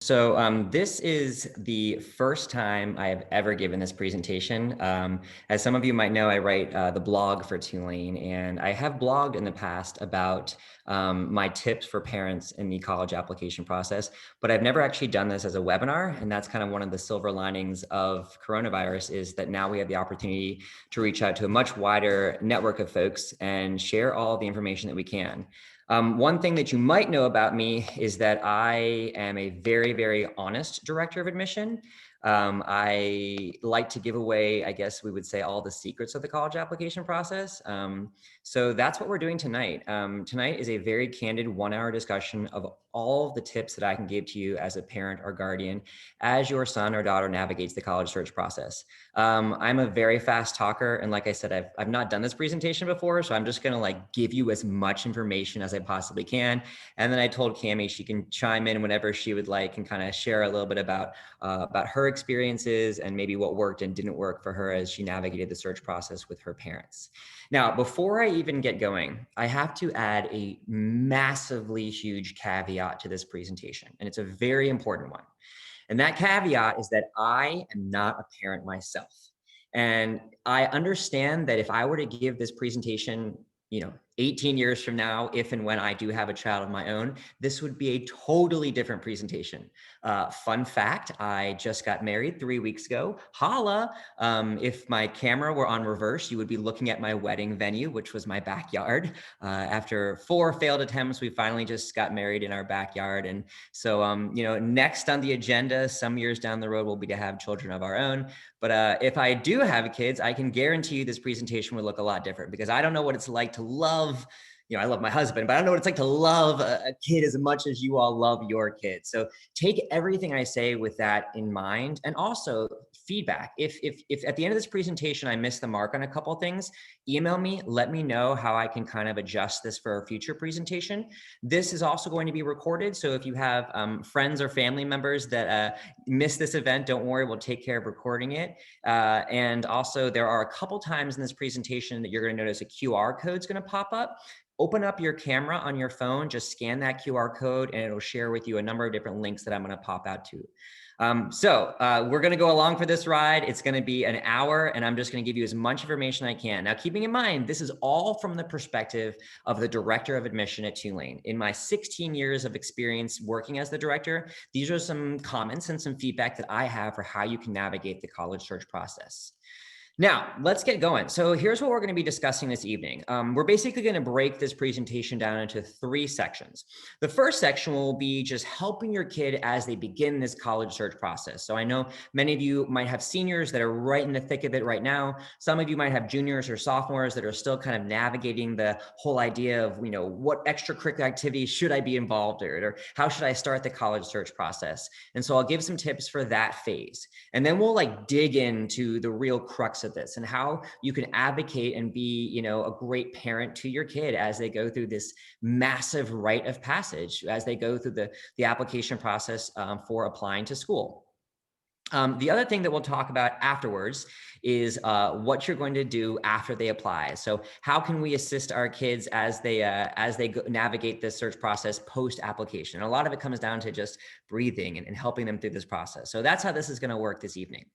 This is the first time I have ever given this presentation. As some of you might know, I write the blog for Tulane, and I have blogged in the past about my tips for parents in the college application process, but I've never actually done this as a webinar. And that's kind of one of the silver linings of coronavirus, is that now we have the opportunity to reach out to a much wider network of folks and share all the information that we can. One thing that you might know about me is that I am a very, very honest director of admission. I like to give away, I guess we would say, all the secrets of the college application process. So that's what we're doing tonight. Tonight is a very candid 1-hour discussion of all of the tips that I can give to you as a parent or guardian as your son or daughter navigates the college search process. I'm a very fast talker. And like I said, I've not done this presentation before, so I'm just gonna give you as much information as I possibly can. And then I told Cami she can chime in whenever she would like and kind of share a little bit about her experiences and maybe what worked and didn't work for her as she navigated the search process with her parents. Now, before I even get going, I have to add a massively huge caveat to this presentation, and it's a very important one. And that caveat is that I am not a parent myself. And I understand that if I were to give this presentation, 18 years from now, if and when I do have a child of my own, this would be a totally different presentation. Fun fact, I just got married 3 weeks ago. Holla. If my camera were on reverse, you would be looking at my wedding venue, which was my backyard. After 4 failed attempts, we finally just got married in our backyard. And so, next on the agenda, some years down the road, will be to have children of our own. But if I do have kids, I can guarantee you this presentation would look a lot different, because I don't know what it's like to love, I love my husband, but I don't know what it's like to love a kid as much as you all love your kids. So take everything I say with that in mind. And also feedback. If at the end of this presentation, I missed the mark on a couple of things, email me, let me know how I can kind of adjust this for a future presentation. This is also going to be recorded. So if you have friends or family members that miss this event, don't worry, we'll take care of recording it. And also there are a couple times in this presentation that you're going to notice a QR code is going to pop up. Open up your camera on your phone, just scan that QR code, and it'll share with you a number of different links that I'm going to pop out to. We're going to go along for this ride. It's going to be an hour, and I'm just going to give you as much information I can. Now, keeping in mind, this is all from the perspective of the director of admission at Tulane. In my 16 years of experience working as the director, these are some comments and some feedback that I have for how you can navigate the college search process. Now, let's get going. So here's what we're going to be discussing this evening. We're basically going to break this presentation down into 3 sections. The first section will be just helping your kid as they begin this college search process. So I know many of you might have seniors that are right in the thick of it right now. Some of you might have juniors or sophomores that are still kind of navigating the whole idea of, what extracurricular activities should I be involved in, or how should I start the college search process? And so I'll give some tips for that phase. And then we'll dig into the real crux of this and how you can advocate and be, a great parent to your kid as they go through this massive rite of passage, as they go through the application process for applying to school. The other thing that we'll talk about afterwards is what you're going to do after they apply. So how can we assist our kids as they navigate this search process post-application? And a lot of it comes down to just breathing and helping them through this process. So that's how this is going to work this evening.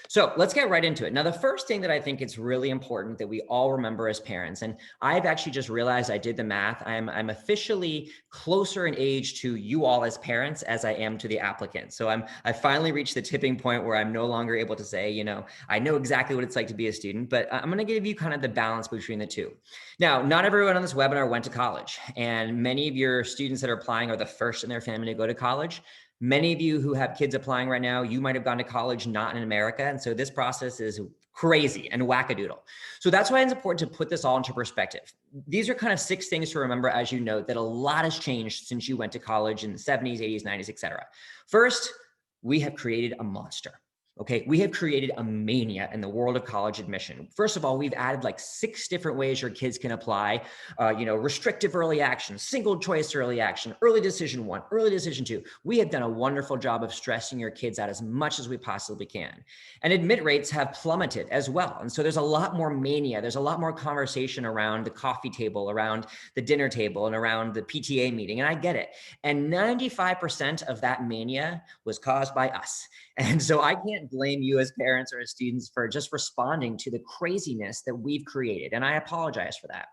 So let's get right into it. Now, the first thing that I think it's really important that we all remember as parents, and I've actually just realized I did the math, I'm officially closer in age to you all as parents as I am to the applicant. So I finally reached the tipping point where I'm no longer able to say, I know exactly what it's like to be a student, but I'm going to give you kind of the balance between the two. Now, not everyone on this webinar went to college, and many of your students that are applying are the first in their family to go to college. Many of you who have kids applying right now, you might have gone to college not in America. And so this process is crazy and wackadoodle. So that's why it's important to put this all into perspective. These are kind of 6 things to remember as you note that a lot has changed since you went to college in the 70s, 80s, 90s, et cetera. First, we have created a monster. Okay, we have created a mania in the world of college admission. First of all, we've added like 6 different ways your kids can apply. Restrictive early action, single choice early action, early decision 1, early decision 2. We have done a wonderful job of stressing your kids out as much as we possibly can. And admit rates have plummeted as well. And so there's a lot more mania. There's a lot more conversation around the coffee table, around the dinner table, and around the PTA meeting. And I get it. And 95% of that mania was caused by us. And so I can't blame you as parents or as students for just responding to the craziness that we've created. And I apologize for that.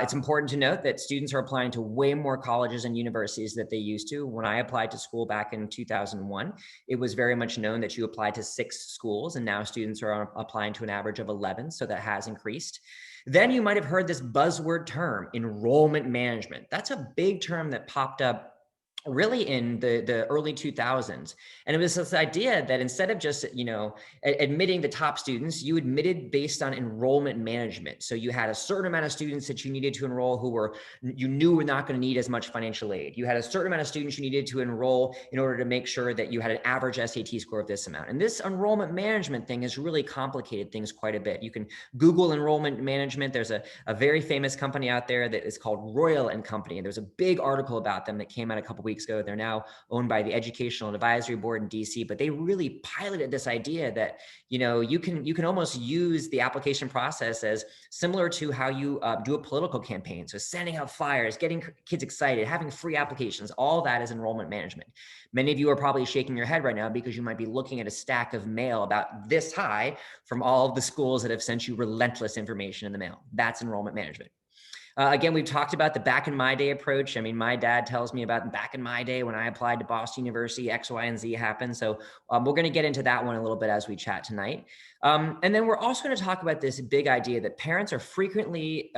It's important to note that students are applying to way more colleges and universities than they used to. When I applied to school back in 2001, it was very much known that you applied to 6 schools, and now students are applying to an average of 11. So that has increased. Then you might have heard this buzzword term, enrollment management. That's a big term that popped up really in the early 2000s. And it was this idea that instead of just, admitting the top students, you admitted based on enrollment management. So you had a certain amount of students that you needed to enroll you knew were not going to need as much financial aid. You had a certain amount of students you needed to enroll in order to make sure that you had an average SAT score of this amount. And this enrollment management thing has really complicated things quite a bit. You can Google enrollment management. There's a very famous company out there that is called Royal and Company. And there's a big article about them that came out a couple weeks ago. They're now owned by the Educational Advisory Board in DC, but they really piloted this idea that, you can almost use the application process as similar to how you do a political campaign. So sending out flyers, getting kids excited, having free applications, all that is enrollment management. Many of you are probably shaking your head right now because you might be looking at a stack of mail about this high from all of the schools that have sent you relentless information in the mail. That's enrollment management. Again, we've talked about the back in my day approach. I mean, my dad tells me about back in my day when I applied to Boston University, X, Y, and Z happened. So we're going to get into that one a little bit as we chat tonight. And then we're also going to talk about this big idea that parents are frequently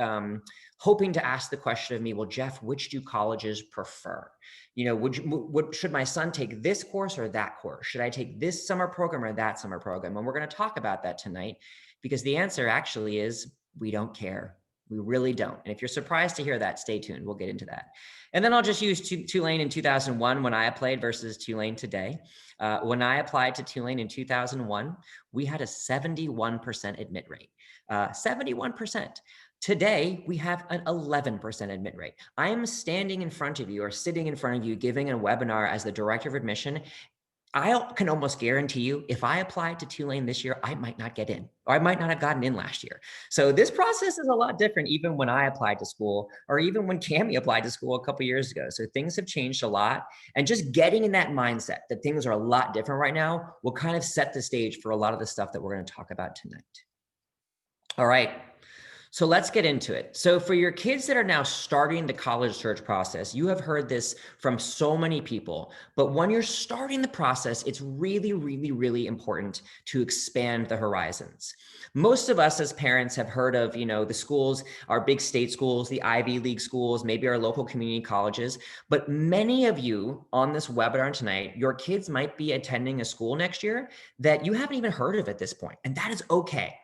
hoping to ask the question of me, well, Jeff, which do colleges prefer? Should my son take this course or that course? Should I take this summer program or that summer program? And we're going to talk about that tonight because the answer actually is we don't care. We really don't. And if you're surprised to hear that, stay tuned. We'll get into that. And then I'll just use Tulane in 2001 when I applied versus Tulane today. When I applied to Tulane in 2001, we had a 71% admit rate. 71%. Today, we have an 11% admit rate. I am standing in front of you or sitting in front of you giving a webinar as the director of admission. I can almost guarantee you, if I applied to Tulane this year, I might not get in, or I might not have gotten in last year. So this process is a lot different, even when I applied to school, or even when Cami applied to school a couple of years ago. So things have changed a lot. And just getting in that mindset that things are a lot different right now will kind of set the stage for a lot of the stuff that we're going to talk about tonight. All right. So let's get into it. So for your kids that are now starting the college search process, you have heard this from so many people, but when you're starting the process, it's really, really, really important to expand the horizons. Most of us as parents have heard of, the schools, our big state schools, the Ivy League schools, maybe our local community colleges, but many of you on this webinar tonight, your kids might be attending a school next year that you haven't even heard of at this point, and that is okay.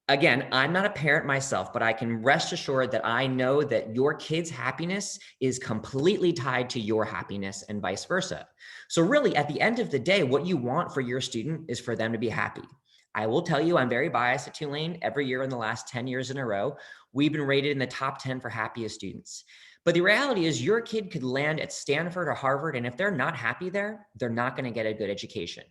Again, I'm not a parent myself, but I can rest assured that I know that your kid's happiness is completely tied to your happiness and vice versa. So really, at the end of the day, what you want for your student is for them to be happy. I will tell you, I'm very biased at Tulane. Every year in the last 10 years in a row, we've been rated in the top 10 for happiest students. But the reality is your kid could land at Stanford or Harvard, and if they're not happy there, they're not going to get a good education.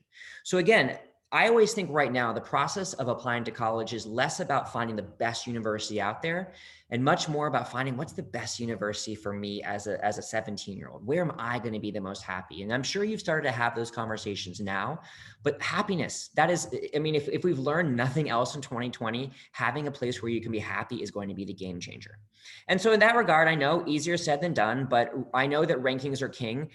So again, I always think right now, the process of applying to college is less about finding the best university out there and much more about finding what's the best university for me as a 17-year-old. Where am I going to be the most happy? And I'm sure you've started to have those conversations now, but happiness, that is, I mean, if we've learned nothing else in 2020, having a place where you can be happy is going to be the game changer. And so in that regard, I know easier said than done, but I know that rankings are king.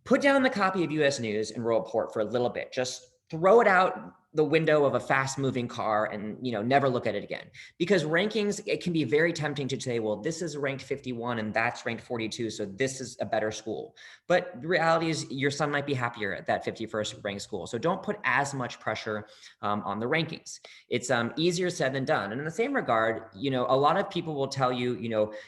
Put down the copy of US News and World Report for a little bit. Just throw it out, the window of a fast moving car and never look at it again. Because rankings, it can be very tempting to say, well, this is ranked 51 and that's ranked 42, so this is a better school. But the reality is your son might be happier at that 51st ranked school. So don't put as much pressure on the rankings. It's easier said than done. And in the same regard, a lot of people will tell you,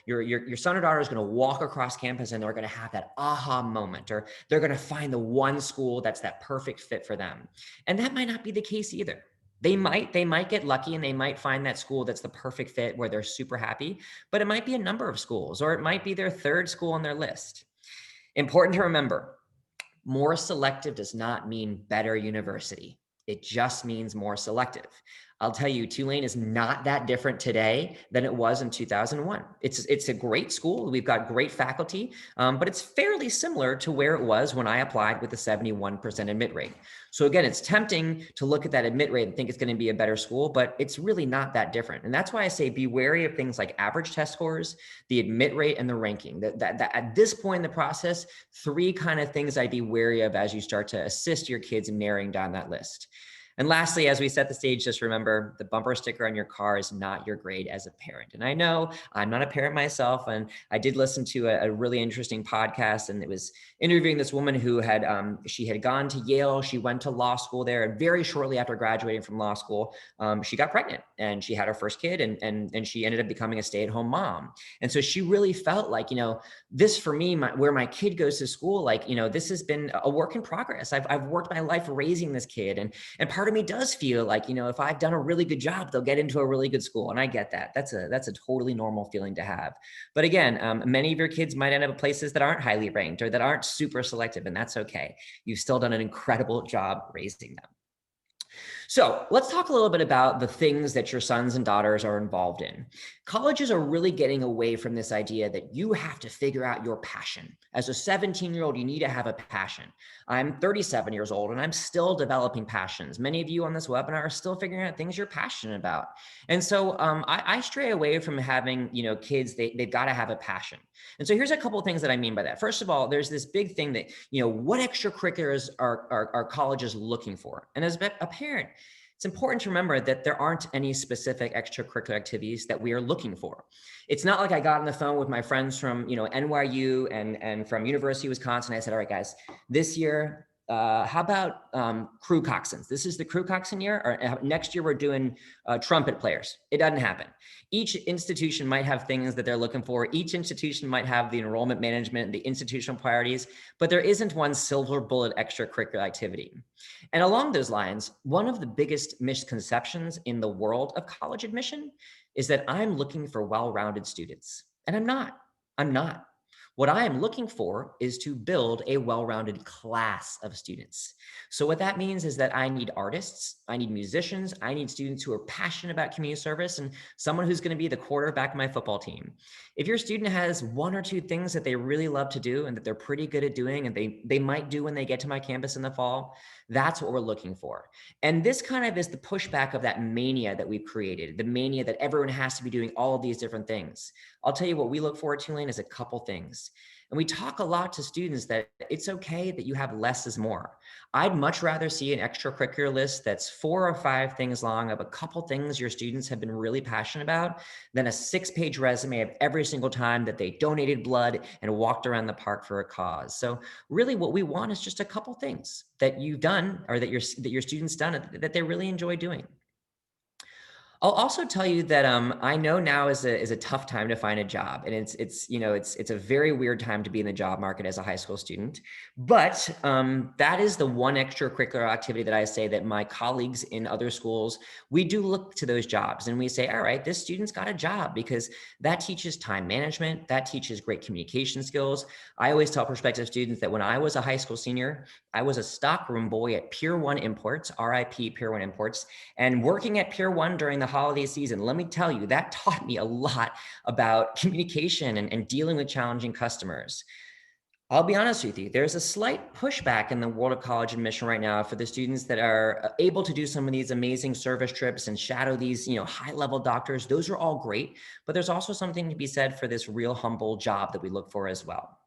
your son or daughter is going to walk across campus and they're going to have that aha moment, or they're going to find the one school that's that perfect fit for them. And that might not be the case either. They might get lucky and they might find that school that's the perfect fit where they're super happy, but it might be a number of schools, or it might be their third school on their list. Important to remember, more selective does not mean better university. It just means more selective. I'll tell you, Tulane is not that different today than it was in 2001. It's a great school. We've got great faculty, but it's fairly similar to where it was when I applied with a 71% admit rate. So again, it's tempting to look at that admit rate and think it's going to be a better school, but it's really not that different. And that's why I say be wary of things like average test scores, the admit rate, and the ranking. That at this point in the process, three kind of things I'd be wary of as you start to assist your kids in narrowing down that list. And lastly, as we set the stage, just remember the bumper sticker on your car is not your grade as a parent. And I know I'm not a parent myself, and I did listen to a really interesting podcast, and it was interviewing this woman who had she had gone to Yale. She went to law school there, and very shortly after graduating from law school, she got pregnant and she had her first kid, and she ended up becoming a stay-at-home mom. And so she really felt like, this for me, where my kid goes to school, like, this has been a work in progress. I've worked my life raising this kid, and part of me does feel like, if I've done a really good job, they'll get into a really good school. And I get that. That's a totally normal feeling to have. But again, many of your kids might end up at places that aren't highly ranked or that aren't super selective, and that's okay. You've still done an incredible job raising them. So let's talk a little bit about the things that your sons and daughters are involved in. Colleges are really getting away from this idea that you have to figure out your passion. As a 17-year-old, you need to have a passion. I'm 37 years old and I'm still developing passions. Many of you on this webinar are still figuring out things you're passionate about. And so I stray away from having, kids, they've got to have a passion. And so here's a couple of things that I mean by that. First of all, there's this big thing that, what extracurriculars are colleges looking for? And as a parent, it's important to remember that there aren't any specific extracurricular activities that we are looking for. It's not like I got on the phone with my friends from, NYU and from University of Wisconsin. I said, all right, guys, this year, how about crew coxswains? This is the crew coxswain year, or next year we're doing trumpet players. It doesn't happen. Each institution might have things that they're looking for. Each institution might have the enrollment management, the institutional priorities, but there isn't one silver bullet extracurricular activity. And along those lines, one of the biggest misconceptions in the world of college admission is that I'm looking for well-rounded students. And I'm not. What I am looking for is to build a well-rounded class of students. So what that means is that I need artists, I need musicians, I need students who are passionate about community service, and someone who's going to be the quarterback of my football team. If your student has one or two things that they really love to do and that they're pretty good at doing, and they might do when they get to my campus in the fall, that's what we're looking for. And this kind of is the pushback of that mania that we've created, the mania that everyone has to be doing all of these different things. I'll tell you what we look for at Tulane is a couple things. And we talk a lot to students that it's okay that you have less is more. I'd much rather see an extracurricular list that's 4 or 5 things long of a couple things your students have been really passionate about than a 6-page resume of every single time that they donated blood and walked around the park for a cause. So really what we want is just a couple things that you've done or that your students done that they really enjoy doing. I'll also tell you that I know now is a tough time to find a job, and it's a very weird time to be in the job market as a high school student. But that is the one extracurricular activity that I say that my colleagues in other schools, we do look to those jobs and we say, all right, this student's got a job because that teaches time management, that teaches great communication skills. I always tell prospective students that when I was a high school senior, I was a stockroom boy at Pier 1 Imports, RIP Pier 1 Imports, and working at Pier 1 during the holiday season, let me tell you, that taught me a lot about communication and dealing with challenging customers. I'll be honest with you, there's a slight pushback in the world of college admission right now for the students that are able to do some of these amazing service trips and shadow these, high-level doctors. Those are all great, but there's also something to be said for this real humble job that we look for as well.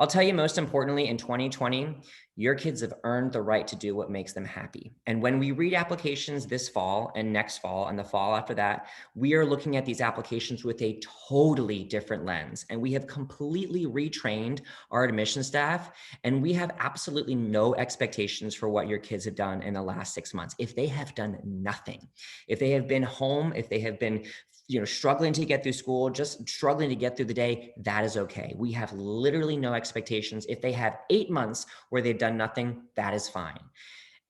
I'll tell you, most importantly, in 2020, your kids have earned the right to do what makes them happy. And when we read applications this fall and next fall and the fall after that, we are looking at these applications with a totally different lens. And we have completely retrained our admission staff. And we have absolutely no expectations for what your kids have done in the last 6 months. If they have done nothing, if they have been home, if they have been struggling to get through school, just struggling to get through the day, that is okay. We have literally no expectations. If they have 8 months where they've done nothing, that is fine.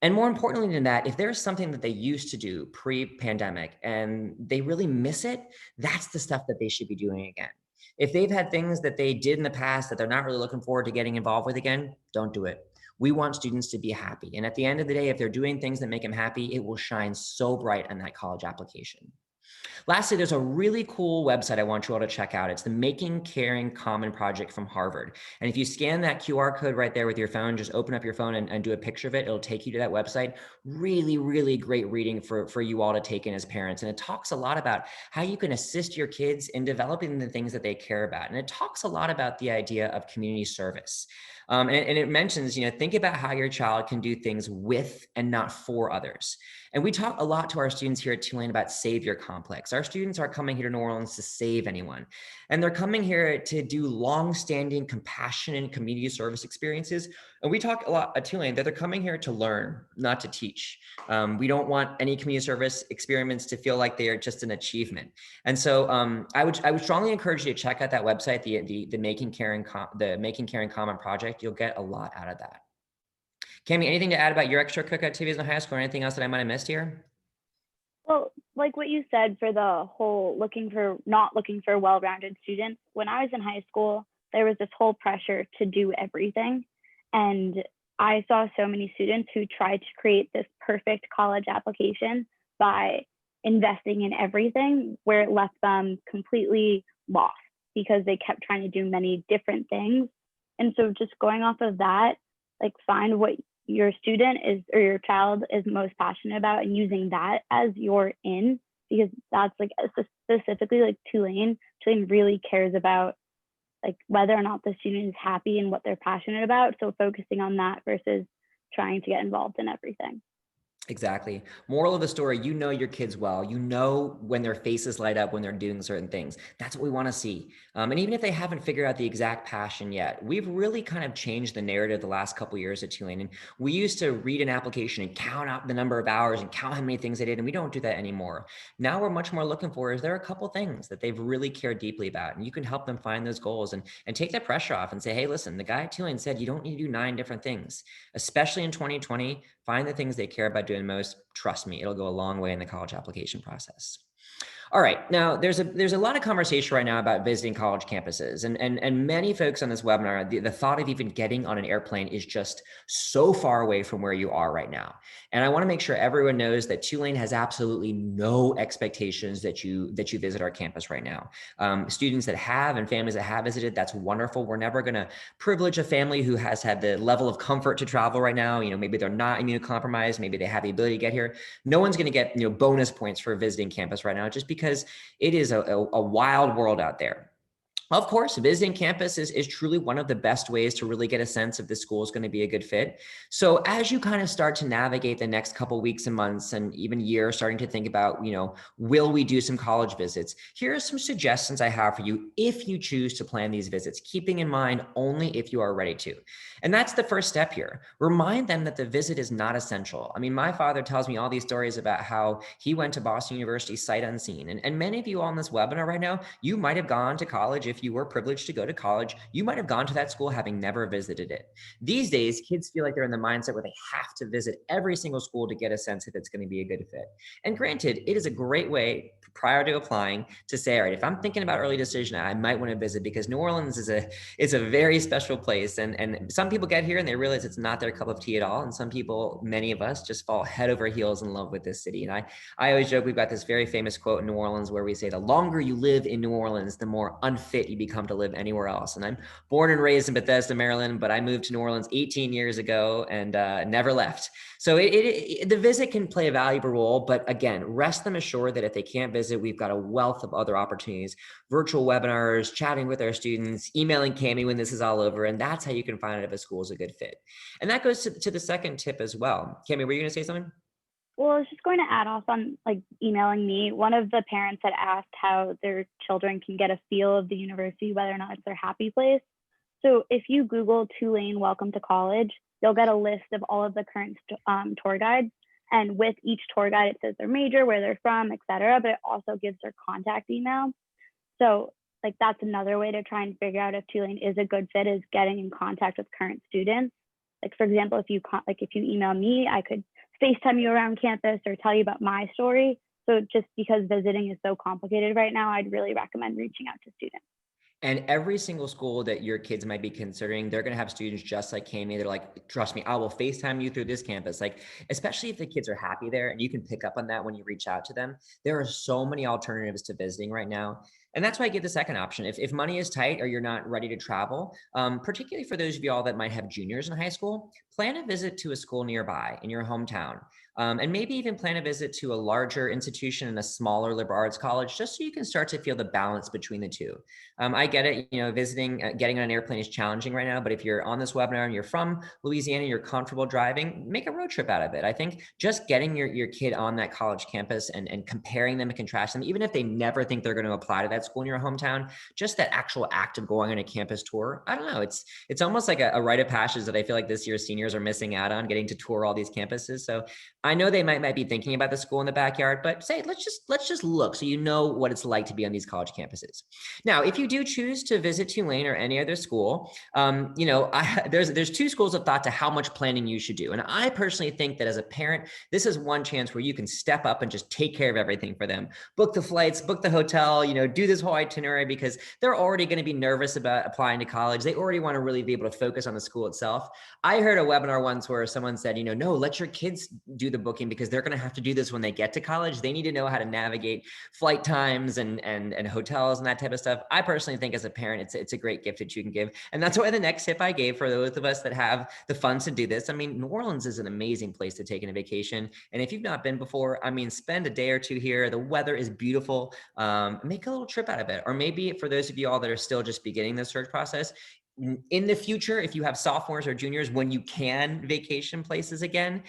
And more importantly than that, if there's something that they used to do pre-pandemic and they really miss it, that's the stuff that they should be doing again. If they've had things that they did in the past that they're not really looking forward to getting involved with again, don't do it. We want students to be happy. And at the end of the day, if they're doing things that make them happy, it will shine so bright on that college application. Lastly, there's a really cool website I want you all to check out. It's the Making Caring Common project from Harvard. And if you scan that QR code right there with your phone, just open up your phone and do a picture of it. It'll take you to that website. Really, really great reading for you all to take in as parents. And it talks a lot about how you can assist your kids in developing the things that they care about. And it talks a lot about the idea of community service. And it mentions, think about how your child can do things with and not for others. And we talk a lot to our students here at Tulane about savior complex. Our students aren't coming here to New Orleans to save anyone. And they're coming here to do long-standing compassionate community service experiences. And we talk a lot at Tulane that they're coming here to learn, not to teach. We don't want any community service experiments to feel like they are just an achievement. And so I would strongly encourage you to check out that website, the Making Caring Common project. You'll get a lot out of that. Cami, anything to add about your extracurricular activities in high school or anything else that I might have missed here? Well, like what you said for the whole not looking for well-rounded students, when I was in high school, there was this whole pressure to do everything. And I saw so many students who tried to create this perfect college application by investing in everything, where it left them completely lost because they kept trying to do many different things. And so just going off of that, like find what your student is or your child is most passionate about and using that as your in, because that's like specifically like Tulane really cares about like whether or not the student is happy and what they're passionate about. So focusing on that versus trying to get involved in everything. Exactly. Moral of the story, your kids well. You know when their faces light up when they're doing certain things. That's what we want to see. And even if they haven't figured out the exact passion yet, we've really kind of changed the narrative the last couple of years at Tulane. And we used to read an application and count up the number of hours and count how many things they did. And we don't do that anymore. Now we're much more looking for, is there a couple things that they've really cared deeply about? And you can help them find those goals and take that pressure off and say, hey, listen, the guy at Tulane said you don't need to do 9 different things, especially in 2020. Find the things they care about doing most. Trust me, it'll go a long way in the college application process. All right, now there's a lot of conversation right now about visiting college campuses, and many folks on this webinar, the thought of even getting on an airplane is just so far away from where you are right now. And I want to make sure everyone knows that Tulane has absolutely no expectations that you visit our campus right now. Students that have and families that have visited, that's wonderful. We're never going to privilege a family who has had the level of comfort to travel right now. Maybe they're not immunocompromised, maybe they have the ability to get here. No one's going to get bonus points for visiting campus right now, just because it is a wild world out there. Of course, visiting campus is truly one of the best ways to really get a sense if the school is going to be a good fit. So as you kind of start to navigate the next couple of weeks and months and even years, starting to think about, will we do some college visits? Here are some suggestions I have for you if you choose to plan these visits, keeping in mind only if you are ready to. And that's the first step here. Remind them that the visit is not essential. I mean, my father tells me all these stories about how he went to Boston University sight unseen. And many of you on this webinar right now, you might have gone to college. If you were privileged to go to college, you might have gone to that school having never visited it. These days, kids feel like they're in the mindset where they have to visit every single school to get a sense if it's going to be a good fit. And granted, it is a great way prior to applying to say, all right, if I'm thinking about early decision, I might want to visit, because New Orleans is a very special place. And some people get here and they realize it's not their cup of tea at all. And some people, many of us, just fall head over heels in love with this city. And I always joke, we've got this very famous quote in New Orleans where we say, the longer you live in New Orleans, the more unfit you become to live anywhere else. And I'm born and raised in Bethesda, Maryland, but I moved to New Orleans 18 years ago and never left. So the visit can play a valuable role, but again, rest them assured that if they can't visit, we've got a wealth of other opportunities, virtual webinars, chatting with our students, emailing Cami when this is all over. And that's how you can find out if a school is a good fit. And that goes to the second tip as well. Cami, were you going to say something? Well, I was just going to add off on like emailing me. One of the parents had asked how their children can get a feel of the university, whether or not it's their happy place. So if you Google Tulane Welcome to College, you'll get a list of all of the current tour guides. And with each tour guide, it says their major, where they're from, et cetera, but it also gives their contact email. So like that's another way to try and figure out if Tulane is a good fit, is getting in contact with current students. Like for example, if you email me, I could FaceTime you around campus or tell you about my story. So just because visiting is so complicated right now, I'd really recommend reaching out to students. And every single school that your kids might be considering, they're going to have students just like Kami. They're like, trust me, I will FaceTime you through this campus. Like, especially if the kids are happy there, and you can pick up on that when you reach out to them. There are so many alternatives to visiting right now. And that's why I give the second option. If money is tight or you're not ready to travel, particularly for those of y'all that might have juniors in high school, plan a visit to a school nearby in your hometown. And maybe even plan a visit to a larger institution in a smaller liberal arts college, just so you can start to feel the balance between the two. I get it, visiting, getting on an airplane is challenging right now, but if you're on this webinar and you're from Louisiana, you're comfortable driving, make a road trip out of it. I think just getting your kid on that college campus and comparing them and contrasting them, even if they never think they're going to apply to that school in your hometown, just that actual act of going on a campus tour, I don't know, it's almost like a rite of passage that I feel like this year's seniors are missing out on, getting to tour all these campuses. So I know they might be thinking about the school in the backyard, but say, let's just look so you know what it's like to be on these college campuses. Now, if you do choose to visit Tulane or any other school, there's two schools of thought to how much planning you should do. And I personally think that as a parent, this is one chance where you can step up and just take care of everything for them. Book the flights, book the hotel, do this whole itinerary, because they're already going to be nervous about applying to college. They already want to really be able to focus on the school itself. I heard a webinar once where someone said, no, let your kids do the booking, because they're going to have to do this when they get to college. They need to know how to navigate flight times and hotels and that type of stuff. I personally think as a parent, it's a great gift that you can give. And that's why the next tip I gave for those of us that have the funds to do this. I mean, New Orleans is an amazing place to take in a vacation. And if you've not been before, I mean, spend a day or two here. The weather is beautiful. Make a little trip out of it. Or maybe for those of you all that are still just beginning the search process, in the future, if you have sophomores or juniors, when you can vacation places again,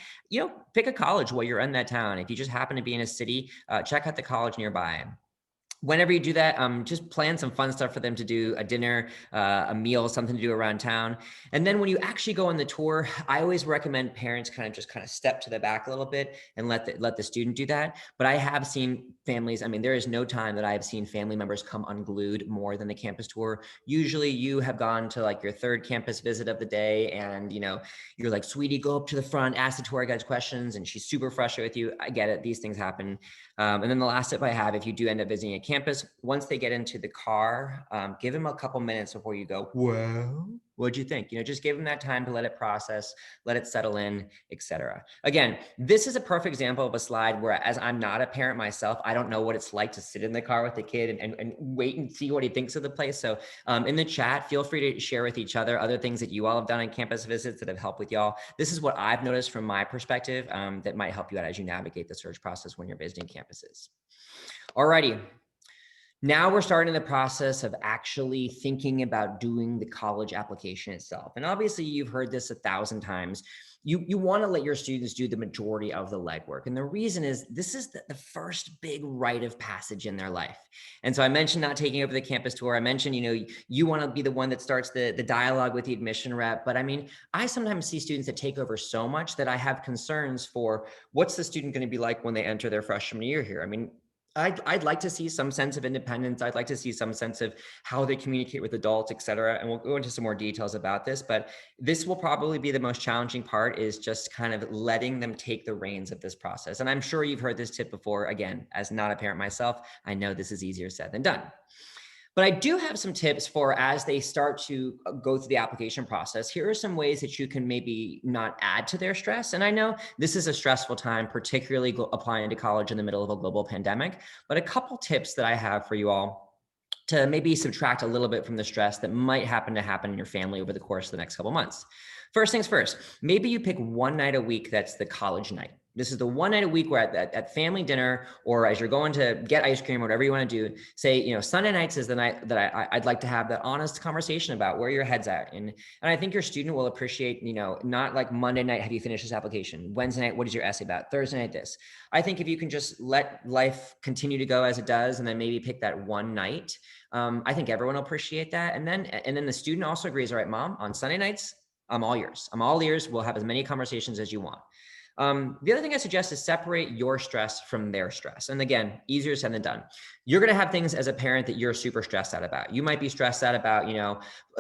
pick a college while you're in that town. If you just happen to be in a city, check out the college nearby. Whenever you do that, just plan some fun stuff for them to do, a dinner, a meal, something to do around town. And then when you actually go on the tour, I always recommend parents kind of step to the back a little bit and let the student do that. But I have seen families, I mean, there is no time that I have seen family members come unglued more than the campus tour. Usually you have gone to like your third campus visit of the day, and you're like, sweetie, go up to the front, ask the tour guides questions, and she's super frustrated with you. I get it, these things happen. And then the last tip I have, if you do end up visiting a campus, once they get into the car, give them a couple minutes before you go, well, what'd you think? Just give them that time to let it process, let it settle in, etc. Again, this is a perfect example of a slide where, as I'm not a parent myself, I don't know what it's like to sit in the car with the kid and wait and see what he thinks of the place. So in the chat, feel free to share with each other things that you all have done on campus visits that have helped with y'all. This is what I've noticed from my perspective that might help you out as you navigate the search process when you're visiting campuses. Alrighty. Now we're starting the process of actually thinking about doing the college application itself. And obviously you've heard this 1,000 times. You want to let your students do the majority of the legwork. And the reason is this is the first big rite of passage in their life. And so I mentioned not taking over the campus tour. I mentioned, you want to be the one that starts the dialogue with the admission rep. But I mean, I sometimes see students that take over so much that I have concerns for what's the student going to be like when they enter their freshman year here. I mean, I'd like to see some sense of independence. I'd like to see some sense of how they communicate with adults, et cetera. And we'll go into some more details about this, but this will probably be the most challenging part, is just kind of letting them take the reins of this process. And I'm sure you've heard this tip before. Again, as not a parent myself, I know this is easier said than done. But I do have some tips for as they start to go through the application process. Here are some ways that you can maybe not add to their stress. And I know this is a stressful time, particularly applying to college in the middle of a global pandemic, but a couple tips that I have for you all to maybe subtract a little bit from the stress that might happen in your family over the course of the next couple months. First things first, maybe you pick one night a week that's the college night. This is the one night a week where at family dinner, or as you're going to get ice cream or whatever you want to do, say, Sunday nights is the night that I'd like to have that honest conversation about where your head's at. And I think your student will appreciate, not like Monday night, have you finished this application? Wednesday night, what is your essay about? Thursday night, this. I think if you can just let life continue to go as it does, and then maybe pick that one night, I think everyone will appreciate that. And then the student also agrees, all right, mom, on Sunday nights, I'm all ears. I'm all ears. We'll have as many conversations as you want. The other thing I suggest is separate your stress from their stress. And again, easier said than done. You're going to have things as a parent that you're super stressed out about. You might be stressed out about,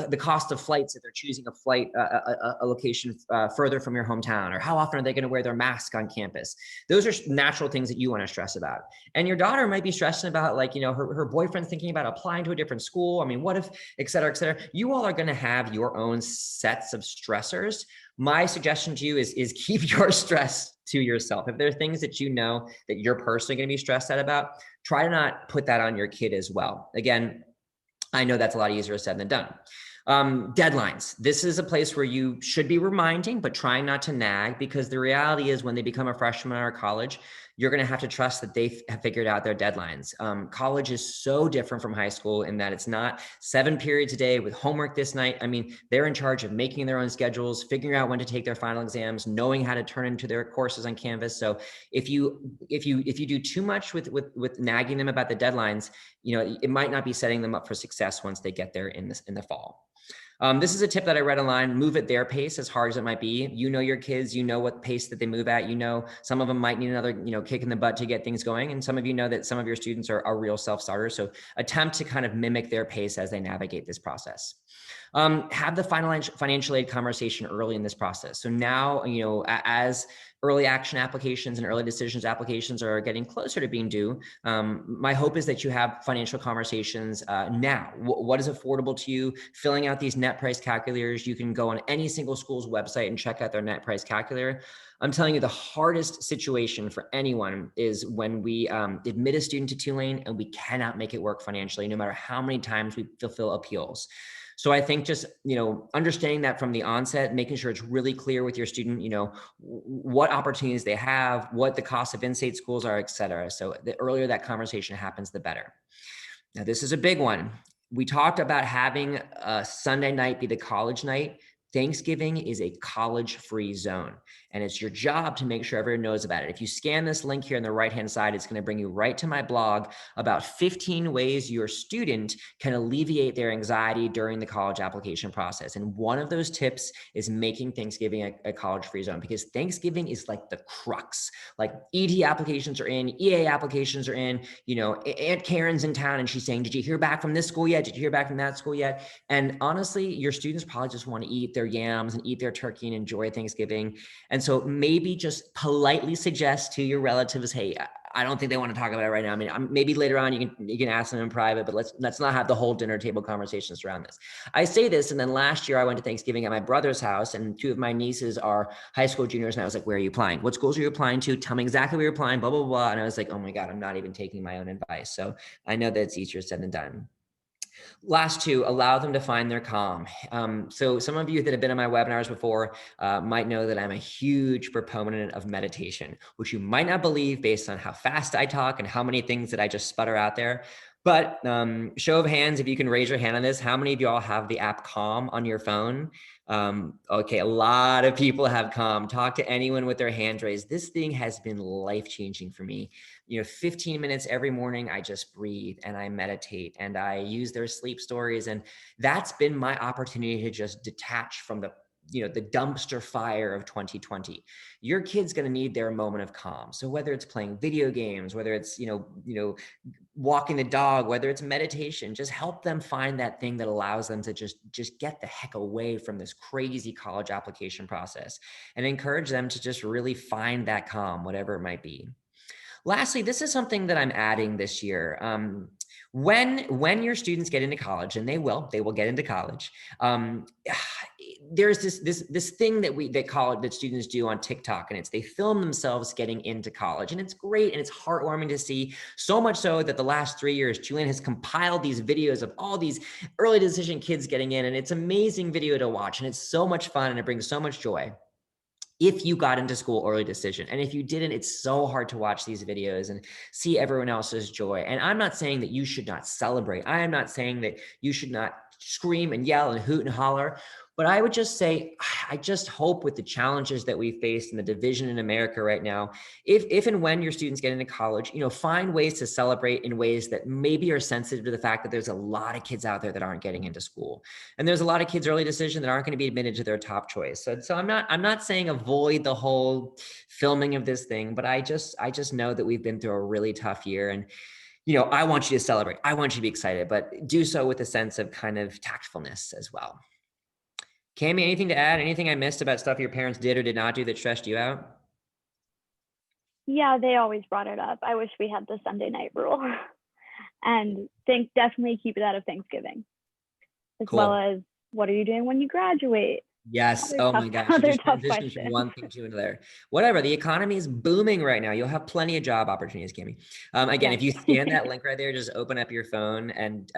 the cost of flights if they're choosing a flight, a location further from your hometown, or how often are they going to wear their mask on campus? Those are natural things that you want to stress about. And your daughter might be stressing about, like, her boyfriend's thinking about applying to a different school. I mean, what if, et cetera, et cetera. You all are going to have your own sets of stressors. My suggestion to you is keep your stress to yourself. If there are things that that you're personally going to be stressed out about, try to not put that on your kid as well. Again, I know that's a lot easier said than done. Deadlines. This is a place where you should be reminding, but trying not to nag, because the reality is when they become a freshman in our college, you're going to have to trust that they have figured out their deadlines. College is so different from high school in that it's not 7 periods a day with homework this night. I mean, they're in charge of making their own schedules, figuring out when to take their final exams, knowing how to turn into their courses on Canvas. So if you do too much with nagging them about the deadlines, it might not be setting them up for success once they get there in the fall. This is a tip that I read online. Move at their pace, as hard as it might be. Your kids, what pace that they move at. Some of them might need another, kick in the butt to get things going. And some of know that some of your students are real self-starters. So attempt to kind of mimic their pace as they navigate this process. Have the financial aid conversation early in this process. So now, as early action applications and early decisions applications are getting closer to being due, my hope is that you have financial conversations now. What is affordable to you? Filling out these net price calculators. You can go on any single school's website and check out their net price calculator. I'm telling you, the hardest situation for anyone is when we admit a student to Tulane and we cannot make it work financially, no matter how many times we fulfill appeals. So I think just, understanding that from the onset, making sure it's really clear with your student, what opportunities they have, what the cost of in-state schools are, et cetera. So the earlier that conversation happens, the better. Now, this is a big one. We talked about having a Sunday night be the college night. Thanksgiving is a college-free zone, and it's your job to make sure everyone knows about it. If you scan this link here on the right-hand side, it's going to bring you right to my blog about 15 ways your student can alleviate their anxiety during the college application process. And one of those tips is making Thanksgiving a college-free zone, because Thanksgiving is like the crux. Like ED applications are in, EA applications are in, Aunt Karen's in town and she's saying, did you hear back from this school yet? Did you hear back from that school yet? And honestly, your students probably just want to eat their yams and eat their turkey and enjoy Thanksgiving. And so maybe just politely suggest to your relatives, hey, I don't think they want to talk about it right now. I mean, maybe later on you can ask them in private, but let's not have the whole dinner table conversations around this. I say this, and then last year I went to Thanksgiving at my brother's house, and 2 of my nieces are high school juniors, and I was like, where are you applying? What schools are you applying to? Tell me exactly where you're applying, blah, blah, blah. And I was like, oh my God, I'm not even taking my own advice. So I know that it's easier said than done. Last 2, allow them to find their calm. So some of you that have been on my webinars before might know that I'm a huge proponent of meditation, which you might not believe based on how fast I talk and how many things that I just sputter out there. But show of hands, if you can raise your hand on this, how many of you all have the app Calm on your phone? Okay, a lot of people have Calm. Talk to anyone with their hands raised. This thing has been life-changing for me. 15 minutes every morning, I just breathe and I meditate and I use their sleep stories. And that's been my opportunity to just detach from the dumpster fire of 2020. Your kid's going to need their moment of calm. So whether it's playing video games, whether it's, walking the dog, whether it's meditation, just help them find that thing that allows them to just get the heck away from this crazy college application process, and encourage them to just really find that calm, whatever it might be. Lastly, this is something that I'm adding this year. When your students get into college, and they will get into college, there's this thing that students do on TikTok, and it's they film themselves getting into college, and it's great and it's heartwarming to see. So much so that the last 3 years, Tulane has compiled these videos of all these early decision kids getting in, and it's amazing video to watch, and it's so much fun, and it brings so much joy if you got into school early decision. And if you didn't, it's so hard to watch these videos and see everyone else's joy. And I'm not saying that you should not celebrate. I am not saying that you should not scream and yell and hoot and holler. But I would just say, I just hope with the challenges that we face and the division in America right now, if and when your students get into college, find ways to celebrate in ways that maybe are sensitive to the fact that there's a lot of kids out there that aren't getting into school. And there's a lot of kids early decision that aren't going to be admitted to their top choice. So I'm not saying avoid the whole filming of this thing, but I just know that we've been through a really tough year, and I want you to celebrate. I want you to be excited, but do so with a sense of kind of tactfulness as well. Cami, anything to add? Anything I missed about stuff your parents did or did not do that stressed you out? Yeah, they always brought it up. I wish we had the Sunday night rule. And definitely keep it out of Thanksgiving, as Cool. well as what are you doing when you graduate? Yes. Oh my gosh. You Other just tough transitioned from question. one thing to another. Whatever. The economy is booming right now. You'll have plenty of job opportunities, Cami. Again, if you scan that link right there, just open up your phone and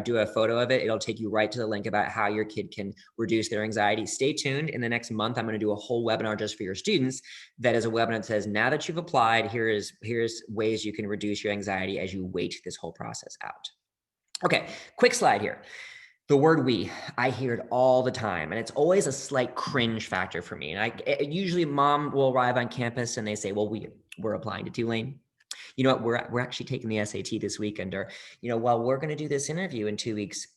do a photo of it. It'll take you right to the link about how your kid can reduce their anxiety. Stay tuned. In the next month, I'm going to do a whole webinar just for your students. That is a webinar that says, now that you've applied, here's ways you can reduce your anxiety as you wait this whole process out. Okay, quick slide here. The word we, I hear it all the time, and it's always a slight cringe factor for me. And usually mom will arrive on campus and they say, well, we're applying to Tulane. You know what, we're actually taking the SAT this weekend, or, well, we're going to do this interview in 2 weeks.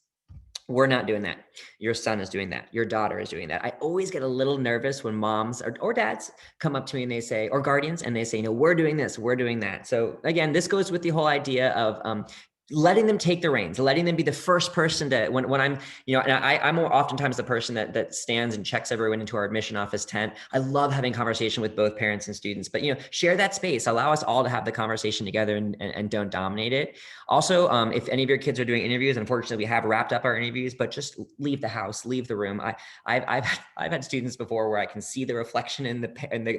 We're not doing that. Your son is doing that. Your daughter is doing that. I always get a little nervous when moms or dads come up to me and they say, or guardians, and they say, we're doing this, we're doing that. So again, this goes with the whole idea of, letting them take the reins, letting them be the first person to, when I'm, and I'm oftentimes the person that stands and checks everyone into our admission office tent. I love having conversation with both parents and students, but, share that space, allow us all to have the conversation together and don't dominate it. Also, if any of your kids are doing interviews, unfortunately, we have wrapped up our interviews, but just leave the house, leave the room. I've had students before where I can see the reflection in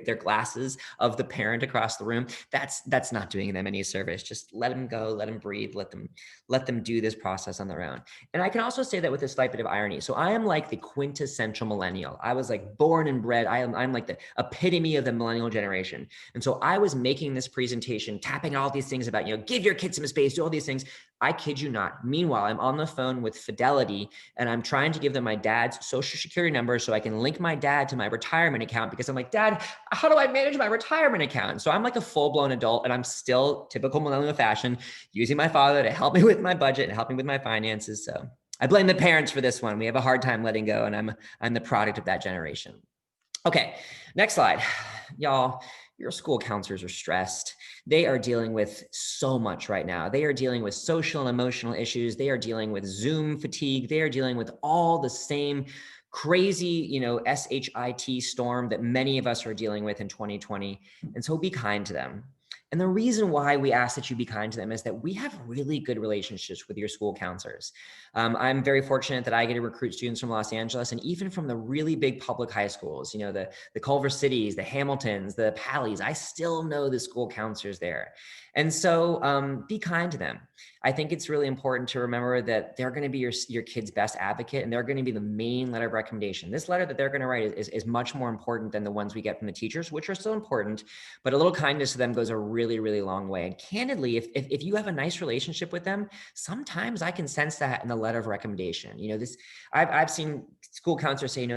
their glasses of the parent across the room. That's not doing them any service. Just let them go, let them breathe, let them do this process on their own. And I can also say that with a slight bit of irony. So I am like the quintessential millennial. I was like born and bred. I'm like the epitome of the millennial generation. And so I was making this presentation, tapping all these things about, give your kids some space, do all these things. I kid you not. Meanwhile, I'm on the phone with Fidelity and I'm trying to give them my dad's social security number so I can link my dad to my retirement account, because I'm like, Dad, how do I manage my retirement account? So I'm like a full-blown adult, and I'm still typical millennial fashion, using my father to help me with my budget and help me with my finances. So I blame the parents for this one. We have a hard time letting go, and I'm the product of that generation. Okay, next slide. Y'all, your school counselors are stressed. They are dealing with so much right now. They are dealing with social and emotional issues. They are dealing with Zoom fatigue. They are dealing with all the same crazy, SHIT storm that many of us are dealing with in 2020. And so be kind to them. And the reason why we ask that you be kind to them is that we have really good relationships with your school counselors. I'm very fortunate that I get to recruit students from Los Angeles, and even from the really big public high schools, the Culver Cities, the Hamiltons, the Pallies. I still know the school counselors there. And so be kind to them. I think it's really important to remember that they're going to be your kid's best advocate, and they're going to be the main letter of recommendation. This letter that they're going to write is much more important than the ones we get from the teachers, which are still important, but a little kindness to them goes a really, really long way. And candidly, if you have a nice relationship with them, sometimes I can sense that in the letter of recommendation. I've seen school counselors say,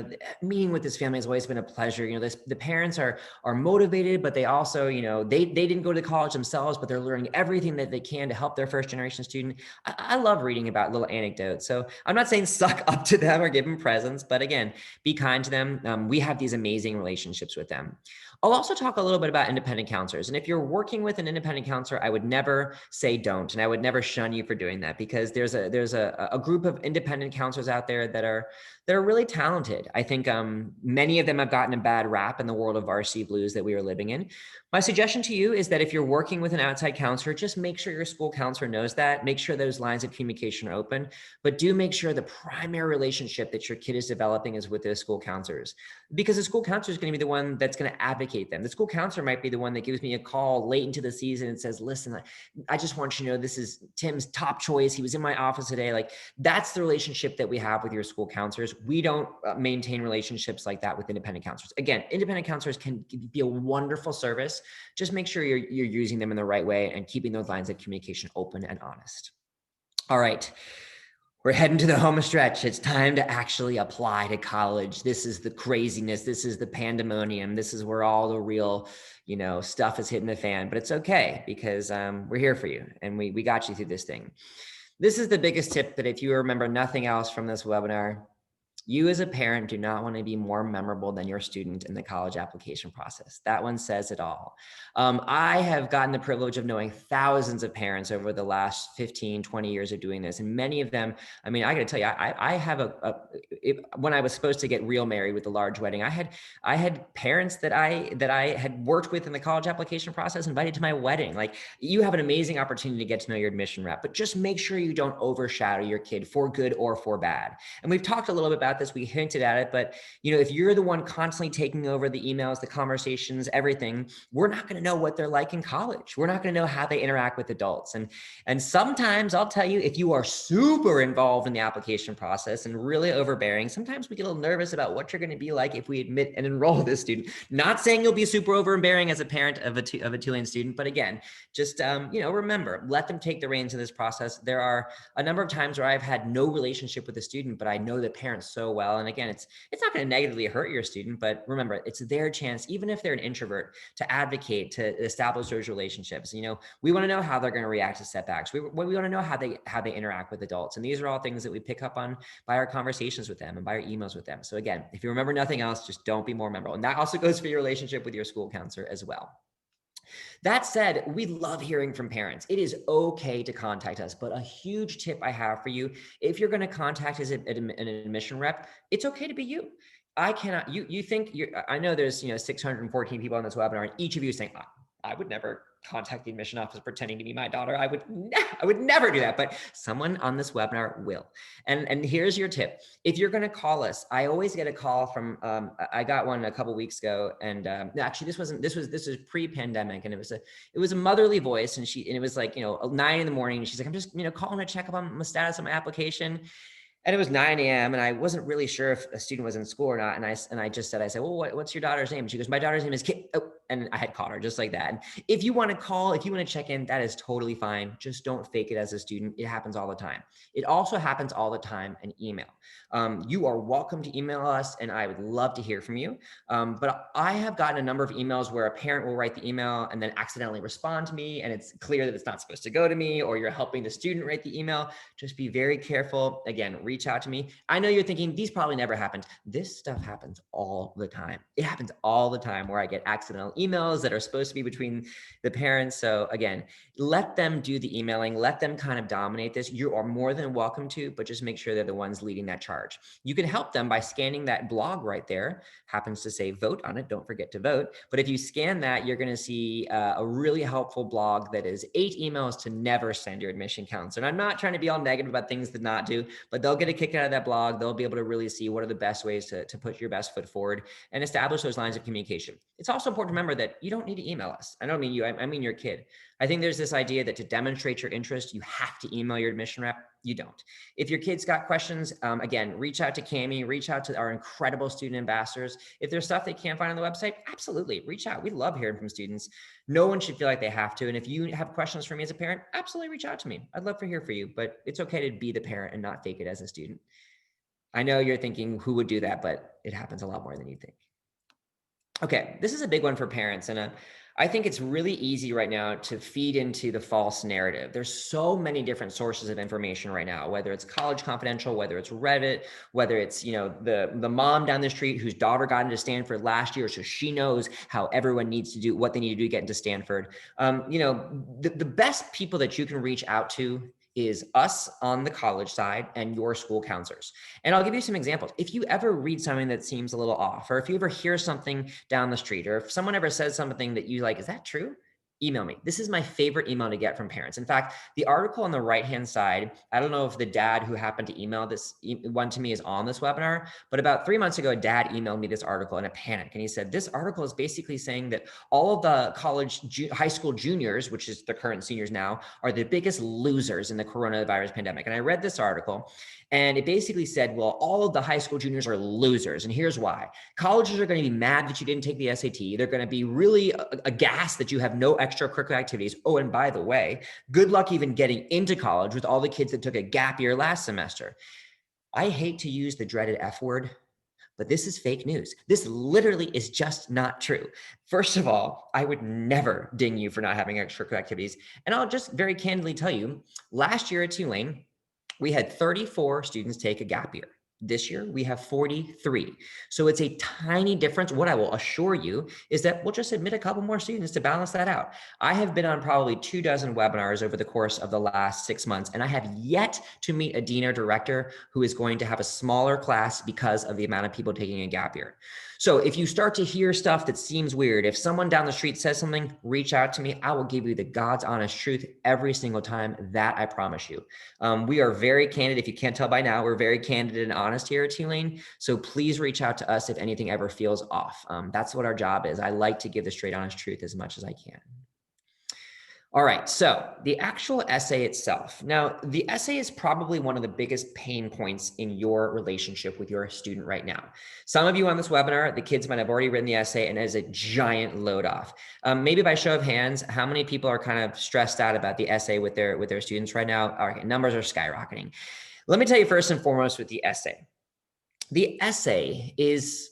meeting with this family has always been a pleasure. The parents are motivated, but they also, they didn't go to college themselves, but they're learning everything that they can to help their first generation student. I love reading about little anecdotes. So I'm not saying suck up to them or give them presents, but again, be kind to them. We have these amazing relationships with them. I'll also talk a little bit about independent counselors. And if you're working with an independent counselor, I would never say don't, and I would never shun you for doing that, because there's a group of independent counselors out there that are really talented. I think many of them have gotten a bad rap in the world of varsity blues that we are living in. My suggestion to you is that if you're working with an outside counselor, just make sure your school counselor knows that. Make sure those lines of communication are open, but do make sure the primary relationship that your kid is developing is with those school counselors, because the school counselor is going to be the one that's going to advocate them. The school counselor might be the one that gives me a call late into the season and says, listen, I just want you to know this is Tim's top choice. He was in my office today. Like, that's the relationship that we have with your school counselors. We don't maintain relationships like that with independent counselors. Again, independent counselors can be a wonderful service. Just make sure you're using them in the right way and keeping those lines of communication open and honest. All right. We're heading to the home stretch. It's time to actually apply to college. This is the craziness. This is the pandemonium. This is where all the real, stuff is hitting the fan. But it's okay, because we're here for you, and we got you through this thing. This is the biggest tip that if you remember nothing else from this webinar, you as a parent do not want to be more memorable than your student in the college application process. That one says it all. I have gotten the privilege of knowing thousands of parents over the last 15, 20 years of doing this. And many of them, I mean, I got to tell you, I have when I was supposed to get real married with a large wedding, I had parents that I had worked with in the college application process invited to my wedding. Like, you have an amazing opportunity to get to know your admission rep, but just make sure you don't overshadow your kid for good or for bad. And we've talked a little bit about this. We hinted at it, but if you're the one constantly taking over the emails, the conversations, everything, we're not going to know what they're like in college. We're not going to know how they interact with adults. And sometimes, I'll tell you, if you are super involved in the application process and really overbearing, sometimes we get a little nervous about what you're going to be like if we admit and enroll this student. Not saying you'll be super overbearing as a parent of a Tulane student, but again, just remember, let them take the reins of this process. There are a number of times where I've had no relationship with a student, but I know the parents so well. And again, it's not going to negatively hurt your student, but remember, it's their chance, even if they're an introvert, to advocate, to establish those relationships. We want to know how they're going to react to setbacks. We want to know how they interact with adults. And these are all things that we pick up on by our conversations with them and by our emails with them. So again, if you remember nothing else, just don't be more memorable. And that also goes for your relationship with your school counselor as well. That said, we love hearing from parents. It is okay to contact us, but a huge tip I have for you, if you're going to contact as an admission rep, it's okay to be you. I cannot, you think I know there's, 614 people on this webinar, and each of you is saying, I would never contact the admission office pretending to be my daughter. I would never do that, but someone on this webinar will. And here's your tip. If you're going to call us, I always get a call from, I got one a couple weeks ago, and actually this was pre-pandemic, and it was a motherly voice, and it was like, 9 in the morning. And she's like, I'm just, calling to check up on the status of my application. And it was 9 a.m. and I wasn't really sure if a student was in school or not. And I just said, well, what's your daughter's name? And she goes, my daughter's name is Kit. Oh, and I had caught her just like that. And if you want to call, if you want to check in, that is totally fine. Just don't fake it as a student. It happens all the time. It also happens all the time in email. You are welcome to email us, and I would love to hear from you. But I have gotten a number of emails where a parent will write the email and then accidentally respond to me, and it's clear that it's not supposed to go to me, or you're helping the student write the email. Just be very careful. Again, reach out to me. I know you're thinking these probably never happened. This stuff happens all the time. It happens all the time where I get accidental emails that are supposed to be between the parents. So again, let them do the emailing. Let them kind of dominate this. You are more than welcome to, but just make sure they're the ones leading that charge. You can help them by scanning that blog right there. Happens to say vote on it. Don't forget to vote. But if you scan that, you're going to see a really helpful blog that is 8 emails to never send your admission counselor. And I'm not trying to be all negative about things to not do, but they'll get a kick out of that blog. They'll be able to really see what are the best ways to put your best foot forward and establish those lines of communication. It's also important to remember that you don't need to email us. I don't mean you, I mean your kid. I think there's this idea that to demonstrate your interest, you have to email your admission rep. You don't. If your kid's got questions, again, reach out to Cami, reach out to our incredible student ambassadors. If there's stuff they can't find on the website, absolutely reach out. We love hearing from students. No one should feel like they have to. And if you have questions for me as a parent, absolutely reach out to me. I'd love to hear from you, but it's okay to be the parent and not fake it as a student. I know you're thinking, who would do that? But it happens a lot more than you think. Okay, this is a big one for parents, and I think it's really easy right now to feed into the false narrative. There's so many different sources of information right now, whether it's College Confidential, whether it's Reddit, whether it's the mom down the street whose daughter got into Stanford last year, so she knows how everyone needs to do what they need to do to get into Stanford. The best people that you can reach out to is us on the college side and your school counselors. And I'll give you some examples. If you ever read something that seems a little off, or if you ever hear something down the street, or if someone ever says something that you like, is that true? Email me. This is my favorite email to get from parents. In fact, the article on the right-hand side, I don't know if the dad who happened to email this one to me is on this webinar, but about 3 months ago, a dad emailed me this article in a panic. And he said, this article is basically saying that all of the high school juniors, which is the current seniors now, are the biggest losers in the coronavirus pandemic. And I read this article, and it basically said, well, all of the high school juniors are losers. And here's why. Colleges are going to be mad that you didn't take the SAT. They're going to be really aghast that you have no extracurricular activities. Oh, and by the way, good luck even getting into college with all the kids that took a gap year last semester. I hate to use the dreaded F word, but this is fake news. This literally is just not true. First of all, I would never ding you for not having extracurricular activities. And I'll just very candidly tell you, last year at Tulane, we had 34 students take a gap year. This year, we have 43. So it's a tiny difference. What I will assure you is that we'll just admit a couple more students to balance that out. I have been on probably 24 webinars over the course of the last 6 months, and I have yet to meet a dean or director who is going to have a smaller class because of the amount of people taking a gap year. So if you start to hear stuff that seems weird, if someone down the street says something, reach out to me. I will give you the God's honest truth every single time. That I promise you. We are very candid. If you can't tell by now, we're very candid and honest here at Tulane. So please reach out to us if anything ever feels off. That's what our job is. I like to give the straight honest truth as much as I can. All right, so the actual essay itself. Now, the essay is probably one of the biggest pain points in your relationship with your student right now. Some of you on this webinar, the kids might have already written the essay and it is a giant load off. Maybe by show of hands, how many people are kind of stressed out about the essay with their students right now? All right, numbers are skyrocketing. Let me tell you first and foremost with the essay. The essay is,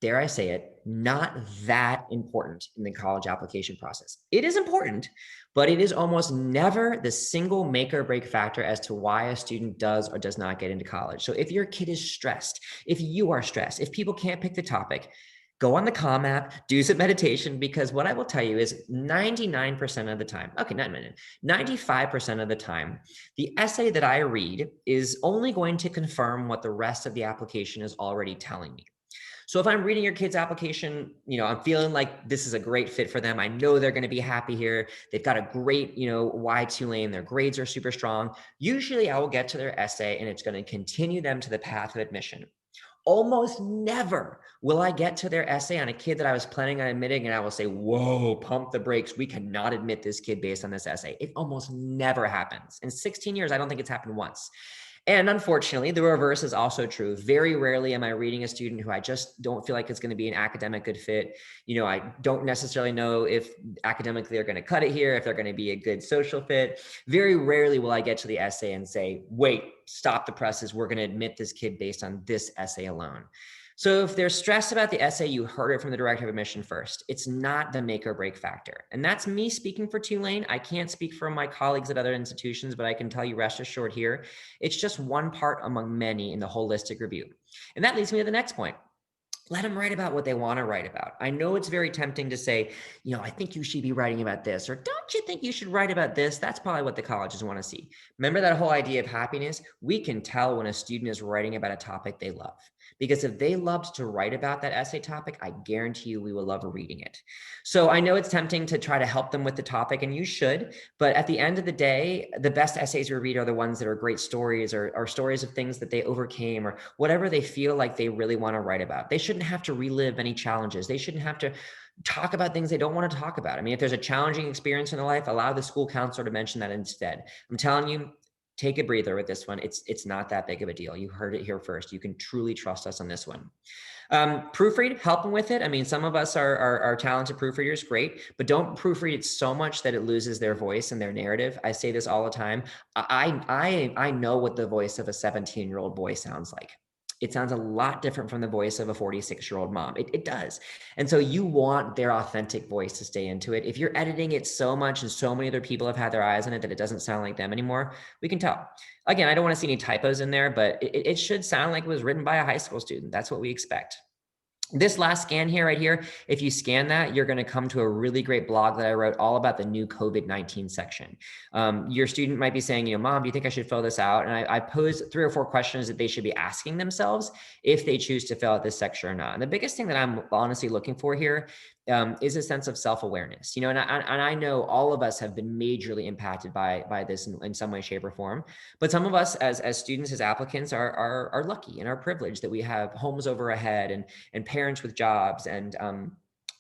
dare I say it, not that important in the college application process. It is important, but it is almost never the single make or break factor as to why a student does or does not get into college. So if your kid is stressed, if you are stressed, if people can't pick the topic, go on the Calm app, do some meditation, because what I will tell you is 99% of the time, okay, not a minute, 95% of the time, the essay that I read is only going to confirm what the rest of the application is already telling me. So if I'm reading your kid's application, I'm feeling like this is a great fit for them. I know they're going to be happy here. They've got a great, why Tulane. Their grades are super strong. Usually I will get to their essay and it's going to continue them to the path of admission. Almost never will I get to their essay on a kid that I was planning on admitting and I will say, whoa, pump the brakes. We cannot admit this kid based on this essay. It almost never happens. In 16 years, I don't think it's happened once. And unfortunately, the reverse is also true. Very rarely am I reading a student who I just don't feel like it's going to be an academic good fit. I don't necessarily know if academically they're going to cut it here, if they're going to be a good social fit. Very rarely will I get to the essay and say, wait, stop the presses. We're going to admit this kid based on this essay alone. So if they're stressed about the essay, you heard it from the director of admission first. It's not the make or break factor. And that's me speaking for Tulane. I can't speak for my colleagues at other institutions, but I can tell you rest assured here, it's just one part among many in the holistic review. And that leads me to the next point. Let them write about what they want to write about. I know it's very tempting to say, I think you should be writing about this, or don't you think you should write about this? That's probably what the colleges want to see. Remember that whole idea of happiness? We can tell when a student is writing about a topic they love. Because if they loved to write about that essay topic, I guarantee you we will love reading it. So I know it's tempting to try to help them with the topic, and you should, but at the end of the day, the best essays we read are the ones that are great stories or stories of things that they overcame or whatever they feel like they really want to write about. They shouldn't have to relive any challenges. They shouldn't have to talk about things they don't want to talk about. I mean, if there's a challenging experience in their life, allow the school counselor to mention that instead. I'm telling you, take a breather with this one. It's not that big of a deal. You heard it here first. You can truly trust us on this one. Proofread, help them with it. I mean, some of us are talented proofreaders, great, but don't proofread it so much that it loses their voice and their narrative. I say this all the time. I know what the voice of a 17-year-old boy sounds like. it sounds a lot different from the voice of a 46-year-old mom. It does. And so you want their authentic voice to stay into it. If you're editing it so much and so many other people have had their eyes on it that it doesn't sound like them anymore, we can tell. Again, I don't want to see any typos in there, but it should sound like it was written by a high school student. That's what we expect. This last scan here, right here, if you scan that, you're going to come to a really great blog that I wrote all about the new COVID-19 section. Your student might be saying, Mom, do you think I should fill this out? And I posed 3 or 4 questions that they should be asking themselves if they choose to fill out this section or not. And the biggest thing that I'm honestly looking for here is a sense of self-awareness, and I know all of us have been majorly impacted by this in some way, shape, or form. But some of us as students, as applicants, are lucky and are privileged that we have homes over our head and parents with jobs and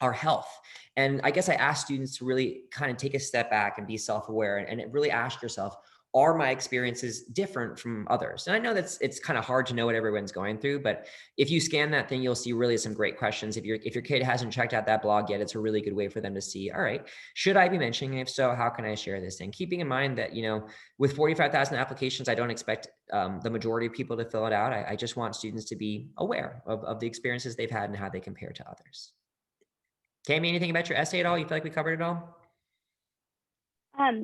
our health. And I guess I ask students to really kind of take a step back and be self-aware and really ask yourself, are my experiences different from others? And I know it's kind of hard to know what everyone's going through, but if you scan that thing, you'll see really some great questions. If your kid hasn't checked out that blog yet, it's a really good way for them to see, all right, should I be mentioning it? If so, how can I share this thing? Keeping in mind that, with 45,000 applications, I don't expect the majority of people to fill it out. I just want students to be aware of the experiences they've had and how they compare to others. Cami, anything about your essay at all? You feel like we covered it all?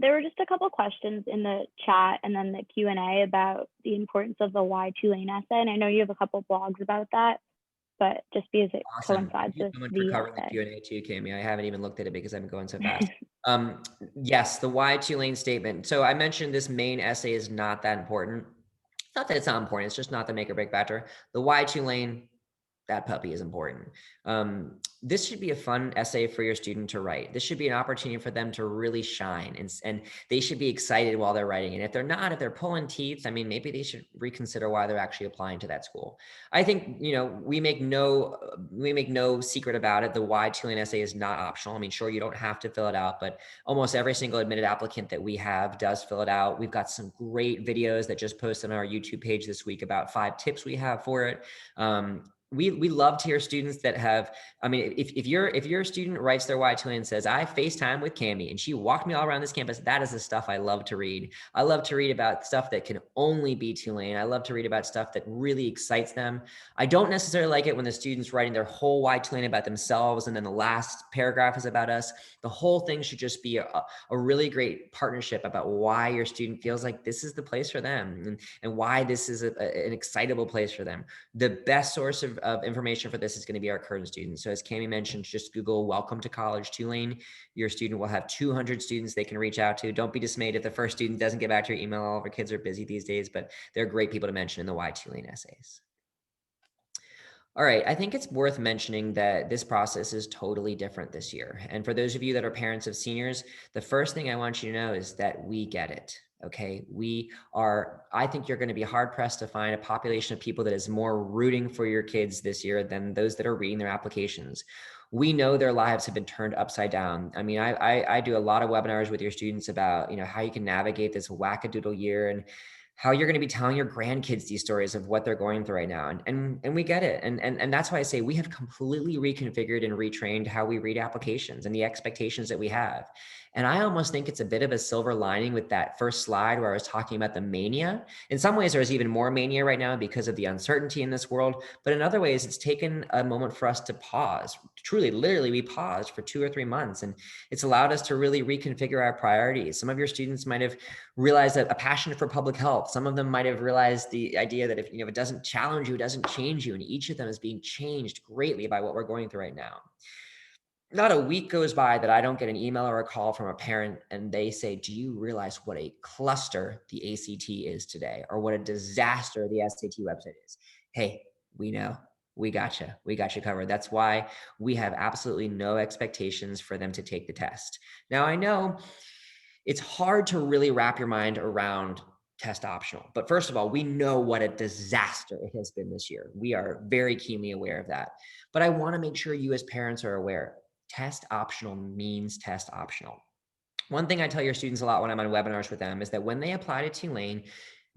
There were just a couple questions in the chat and then the Q&A about the importance of the why Tulane essay. And I know you have a couple blogs about that, but just because it Awesome. coincides Thank you with so much for the covering the essay. Q&A too, Cami. I haven't even looked at it because I've been going so fast. Yes, the why Tulane statement. So I mentioned this main essay is not that important. Not that it's not important, it's just not the make or break factor. The why Tulane, that puppy is important. This should be a fun essay for your student to write. This should be an opportunity for them to really shine, and they should be excited while they're writing. And if they're not, if they're pulling teeth, I mean, maybe they should reconsider why they're actually applying to that school. I think, we make no secret about it. The why Tulane essay is not optional. I mean, sure, you don't have to fill it out, but almost every single admitted applicant that we have does fill it out. We've got some great videos that just posted on our YouTube page this week about 5 tips we have for it. We love to hear students that have, I mean, if your student writes their why Tulane and says, I FaceTime with Cami and she walked me all around this campus, that is the stuff I love to read. I love to read about stuff that can only be Tulane. I love to read about stuff that really excites them. I don't necessarily like it when the student's writing their whole why Tulane about themselves and then the last paragraph is about us. The whole thing should just be a really great partnership about why your student feels like this is the place for them and why this is an excitable place for them. The best source of information for this is going to be our current students. So as Cami mentioned, just Google Welcome to College Tulane. Your student will have 200 students they can reach out to. Don't be dismayed if the first student doesn't get back to your email. All of our kids are busy these days, but they're great people to mention in the Why Tulane essays. All right, I think it's worth mentioning that this process is totally different this year. And for those of you that are parents of seniors, the first thing I want you to know is that we get it. Okay, I think you're going to be hard pressed to find a population of people that is more rooting for your kids this year than those that are reading their applications. We know their lives have been turned upside down. I mean, I do a lot of webinars with your students about, how you can navigate this wackadoodle year and how you're going to be telling your grandkids these stories of what they're going through right now. And we get it. And that's why I say we have completely reconfigured and retrained how we read applications and the expectations that we have. And I almost think it's a bit of a silver lining with that first slide where I was talking about the mania. In some ways, there's even more mania right now because of the uncertainty in this world. But in other ways, it's taken a moment for us to pause. Truly, literally, we paused for 2 or 3 months. And it's allowed us to really reconfigure our priorities. Some of your students might have realized a passion for public health. Some of them might have realized the idea that if it doesn't challenge you, it doesn't change you. And each of them is being changed greatly by what we're going through right now. Not a week goes by that I don't get an email or a call from a parent and they say, do you realize what a cluster the ACT is today, or what a disaster the SAT website is? Hey, we know. We got you. We got you covered. That's why we have absolutely no expectations for them to take the test. Now, I know it's hard to really wrap your mind around test optional. But first of all, we know what a disaster it has been this year. We are very keenly aware of that. But I want to make sure you as parents are aware. Test optional means test optional. One thing I tell your students a lot when I'm on webinars with them is that when they apply to Tulane,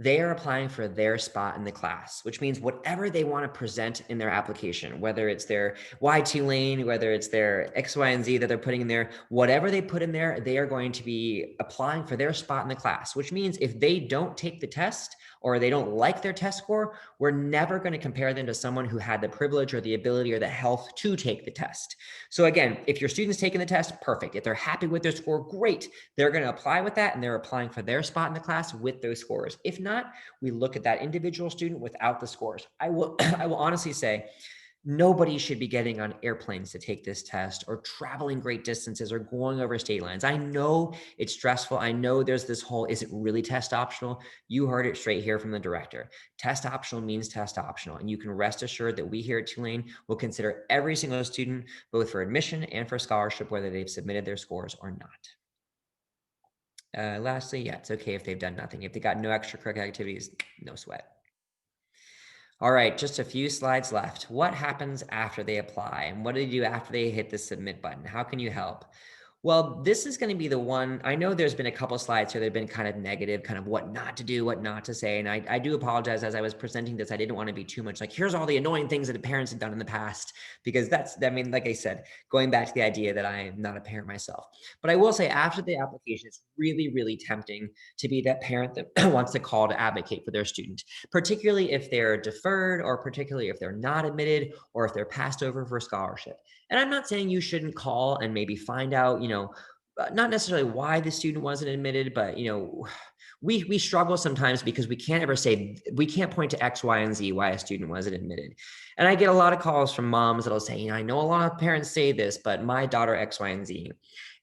They are applying for their spot in the class, which means whatever they want to present in their application, whether it's their Y2 lane, whether it's their X, Y, and Z that they're putting in there, whatever they put in there, they are going to be applying for their spot in the class, which means if they don't take the test or they don't like their test score, we're never going to compare them to someone who had the privilege or the ability or the health to take the test. So again, if your student's taking the test, perfect. If they're happy with their score, great. They're going to apply with that and they're applying for their spot in the class with those scores. If not, we look at that individual student without the scores. I will I will honestly say nobody should be getting on airplanes to take this test or traveling great distances or going over state lines. I know it's stressful. I know there's this whole, is it really test optional? You heard it straight here from the director. Test optional means test optional. And you can rest assured that we here at Tulane will consider every single student, both for admission and for scholarship, whether they've submitted their scores or not. Lastly, yeah, it's okay if they've done nothing. If they got no extracurricular activities, no sweat. All right, just a few slides left. What happens after they apply? And what do they do after they hit the submit button? How can you help? Well, this is going to be the one. I know there's been a couple slides here that have been kind of negative, kind of what not to do, what not to say. And I do apologize as I was presenting this. I didn't want to be too much like, here's all the annoying things that the parents have done in the past, because that's, I mean, like I said, going back to the idea that I am not a parent myself. But I will say after the application, it's really, really tempting to be that parent that wants to call to advocate for their student, particularly if they're deferred or particularly if they're not admitted or if they're passed over for scholarship. And I'm not saying you shouldn't call and maybe find out, not necessarily why the student wasn't admitted, but we struggle sometimes because we can't ever say, we can't point to X, Y, and Z why a student wasn't admitted. And I get a lot of calls from moms that'll say, I know a lot of parents say this, but my daughter X, Y, and Z.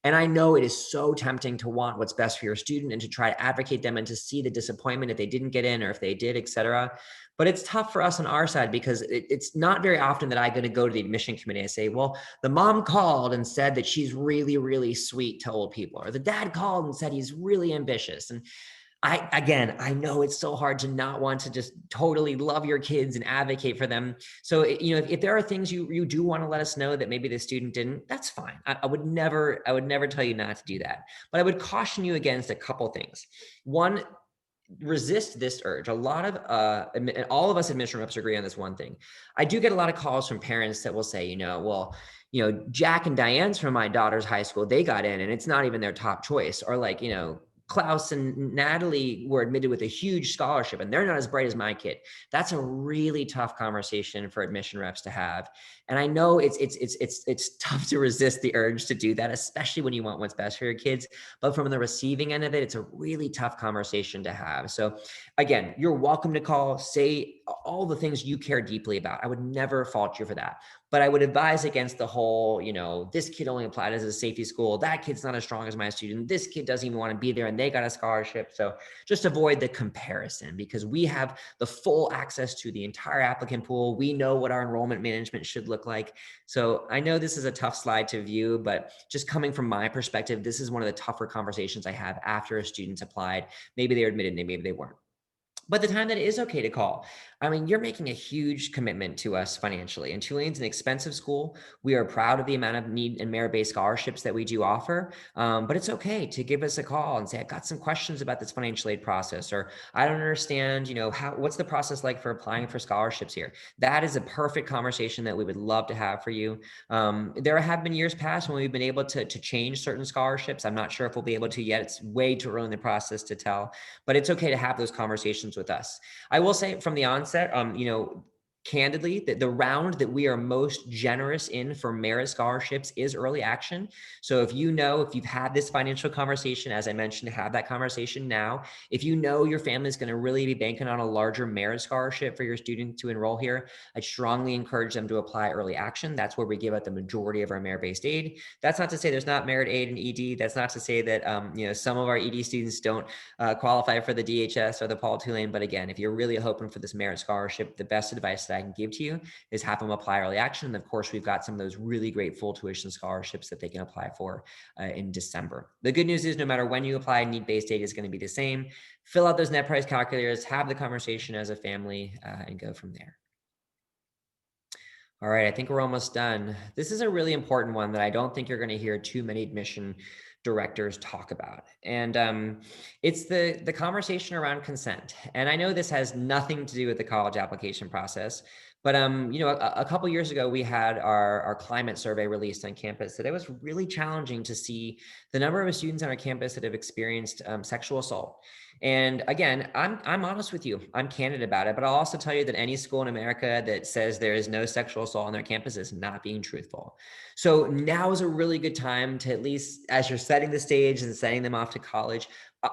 And I know it is so tempting to want what's best for your student and to try to advocate them and to see the disappointment if they didn't get in or if they did, et cetera. But it's tough for us on our side because it's not very often that I'm going to go to the admission committee and say, well, the mom called and said that she's really, really sweet to old people, or the dad called and said he's really ambitious. And I know it's so hard to not want to just totally love your kids and advocate for them. So, if there are things you do want to let us know that maybe the student didn't, that's fine. I would never tell you not to do that. But I would caution you against a couple things. One, resist this urge. A lot of all of us admission reps agree on this one thing. I do get a lot of calls from parents that will say, well, Jack and Diane's from my daughter's high school, they got in and it's not even their top choice. Or like, Klaus and Natalie were admitted with a huge scholarship and they're not as bright as my kid. That's a really tough conversation for admission reps to have. And I know it's tough to resist the urge to do that, especially when you want what's best for your kids. But from the receiving end of it, it's a really tough conversation to have. So again, you're welcome to call, say all the things you care deeply about. I would never fault you for that. But I would advise against the whole, this kid only applied as a safety school. That kid's not as strong as my student. This kid doesn't even want to be there and they got a scholarship. So just avoid the comparison because we have the full access to the entire applicant pool. We know what our enrollment management should look like. So I know this is a tough slide to view, but just coming from my perspective, this is one of the tougher conversations I have after a student's applied. Maybe they're admitted, maybe they weren't. But the time that it is okay to call, I mean, you're making a huge commitment to us financially. And Tulane's an expensive school. We are proud of the amount of need and merit-based scholarships that we do offer. But it's okay to give us a call and say, I've got some questions about this financial aid process, or I don't understand, what's the process like for applying for scholarships here? That is a perfect conversation that we would love to have for you. There have been years past when we've been able to change certain scholarships. I'm not sure if we'll be able to yet. It's way too early in the process to tell, but it's okay to have those conversations with us. I will say from the onset, candidly, the round that we are most generous in for merit scholarships is early action. So if you've had this financial conversation, as I mentioned, have that conversation now. If your family is going to really be banking on a larger merit scholarship for your student to enroll here, I strongly encourage them to apply early action. That's where we give out the majority of our merit-based aid. That's not to say there's not merit aid in ED. That's not to say that, some of our ED students don't qualify for the DHS or the Paul Tulane. But again, if you're really hoping for this merit scholarship, the best advice that I can give to you is have them apply early action. And of course, we've got some of those really great full tuition scholarships that they can apply for in December. The good news is no matter when you apply, need-based aid is going to be the same. Fill out those net price calculators, have the conversation as a family, and go from there. All right, I think we're almost done. This is a really important one that I don't think you're going to hear too many admission directors talk about, and it's the conversation around consent. And I know this has nothing to do with the college application process, but a couple years ago we had our climate survey released on campus. That it was really challenging to see the number of students on our campus that have experienced sexual assault. And again, I'm honest with you. I'm candid about it, but I'll also tell you that any school in America that says there is no sexual assault on their campus is not being truthful. So now is a really good time to, at least as you're setting the stage and setting them off to college.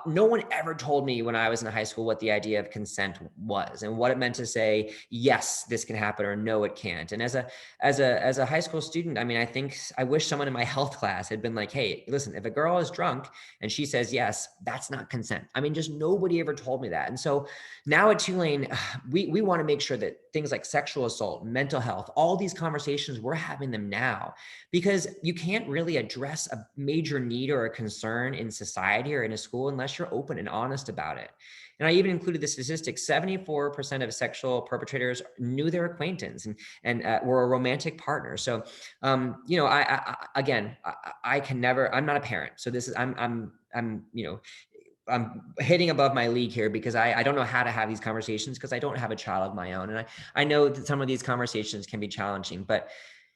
No one ever told me when I was in high school what the idea of consent was and what it meant to say, yes, this can happen, or no, it can't. And as a high school student, I mean, I wish someone in my health class had been like, hey, listen, if a girl is drunk and she says yes, that's not consent. I mean, just nobody ever told me that. And so now at Tulane, we want to make sure that things like sexual assault, mental health, all these conversations, we're having them now, because you can't really address a major need or a concern in society or in a school unless you're open and honest about it. And I even included the statistic: 74% of sexual perpetrators knew their acquaintance and were a romantic partner. So, again, I can never, I'm not a parent. So this is, I'm hitting above my league here because I don't know how to have these conversations because I don't have a child of my own. And I know that some of these conversations can be challenging, but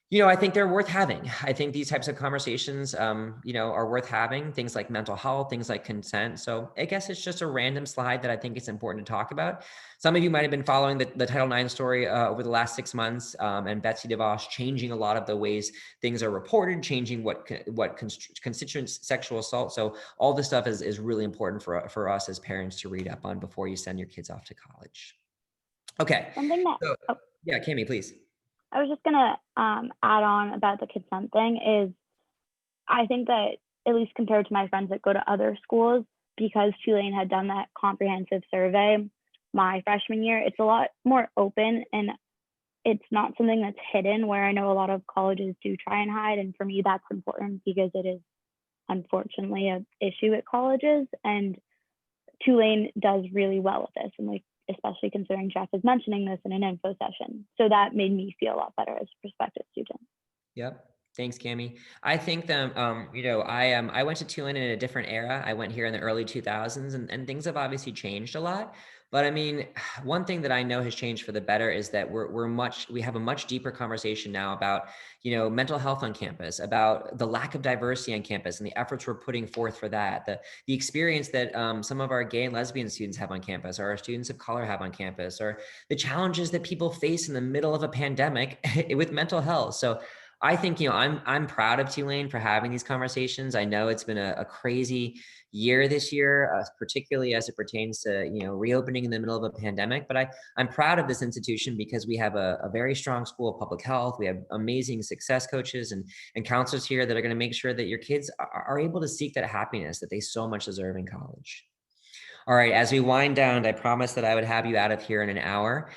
I think they're worth having. I think these types of conversations, are worth having. Things like mental health, things like consent. So I guess it's just a random slide that I think it's important to talk about. Some of you might have been following the Title IX story over the last 6 months, and Betsy DeVos changing a lot of the ways things are reported, changing what constitutes sexual assault. So all this stuff is really important for us as parents to read up on before you send your kids off to college. Okay. Something that So, yeah, Cami, please. I was just gonna add on about the consent thing is I think that, at least compared to my friends that go to other schools, because Tulane had done that comprehensive survey my freshman year, it's a lot more open and it's not something that's hidden, where I know a lot of colleges do try and hide. And for me, that's important because it is unfortunately an issue at colleges. And Tulane does really well with this. And like, especially considering Jeff is mentioning this in an info session. So that made me feel a lot better as a prospective student. Yep. Thanks, Cami. I think that I went to Tulane in a different era. I went here in the early 2000s, and things have obviously changed a lot. But I mean, one thing that I know has changed for the better is that we have a much deeper conversation now about, mental health on campus, about the lack of diversity on campus and the efforts we're putting forth for that, the experience that some of our gay and lesbian students have on campus, or our students of color have on campus, or the challenges that people face in the middle of a pandemic with mental health. So I think, I'm proud of Tulane for having these conversations. I know it's been a crazy year this year, particularly as it pertains to, reopening in the middle of a pandemic. But I'm proud of this institution because we have a very strong school of public health. We have amazing success coaches and counselors here that are going to make sure that your kids are able to seek that happiness that they so much deserve in college. All right, as we wind down, I promised that I would have you out of here in an hour.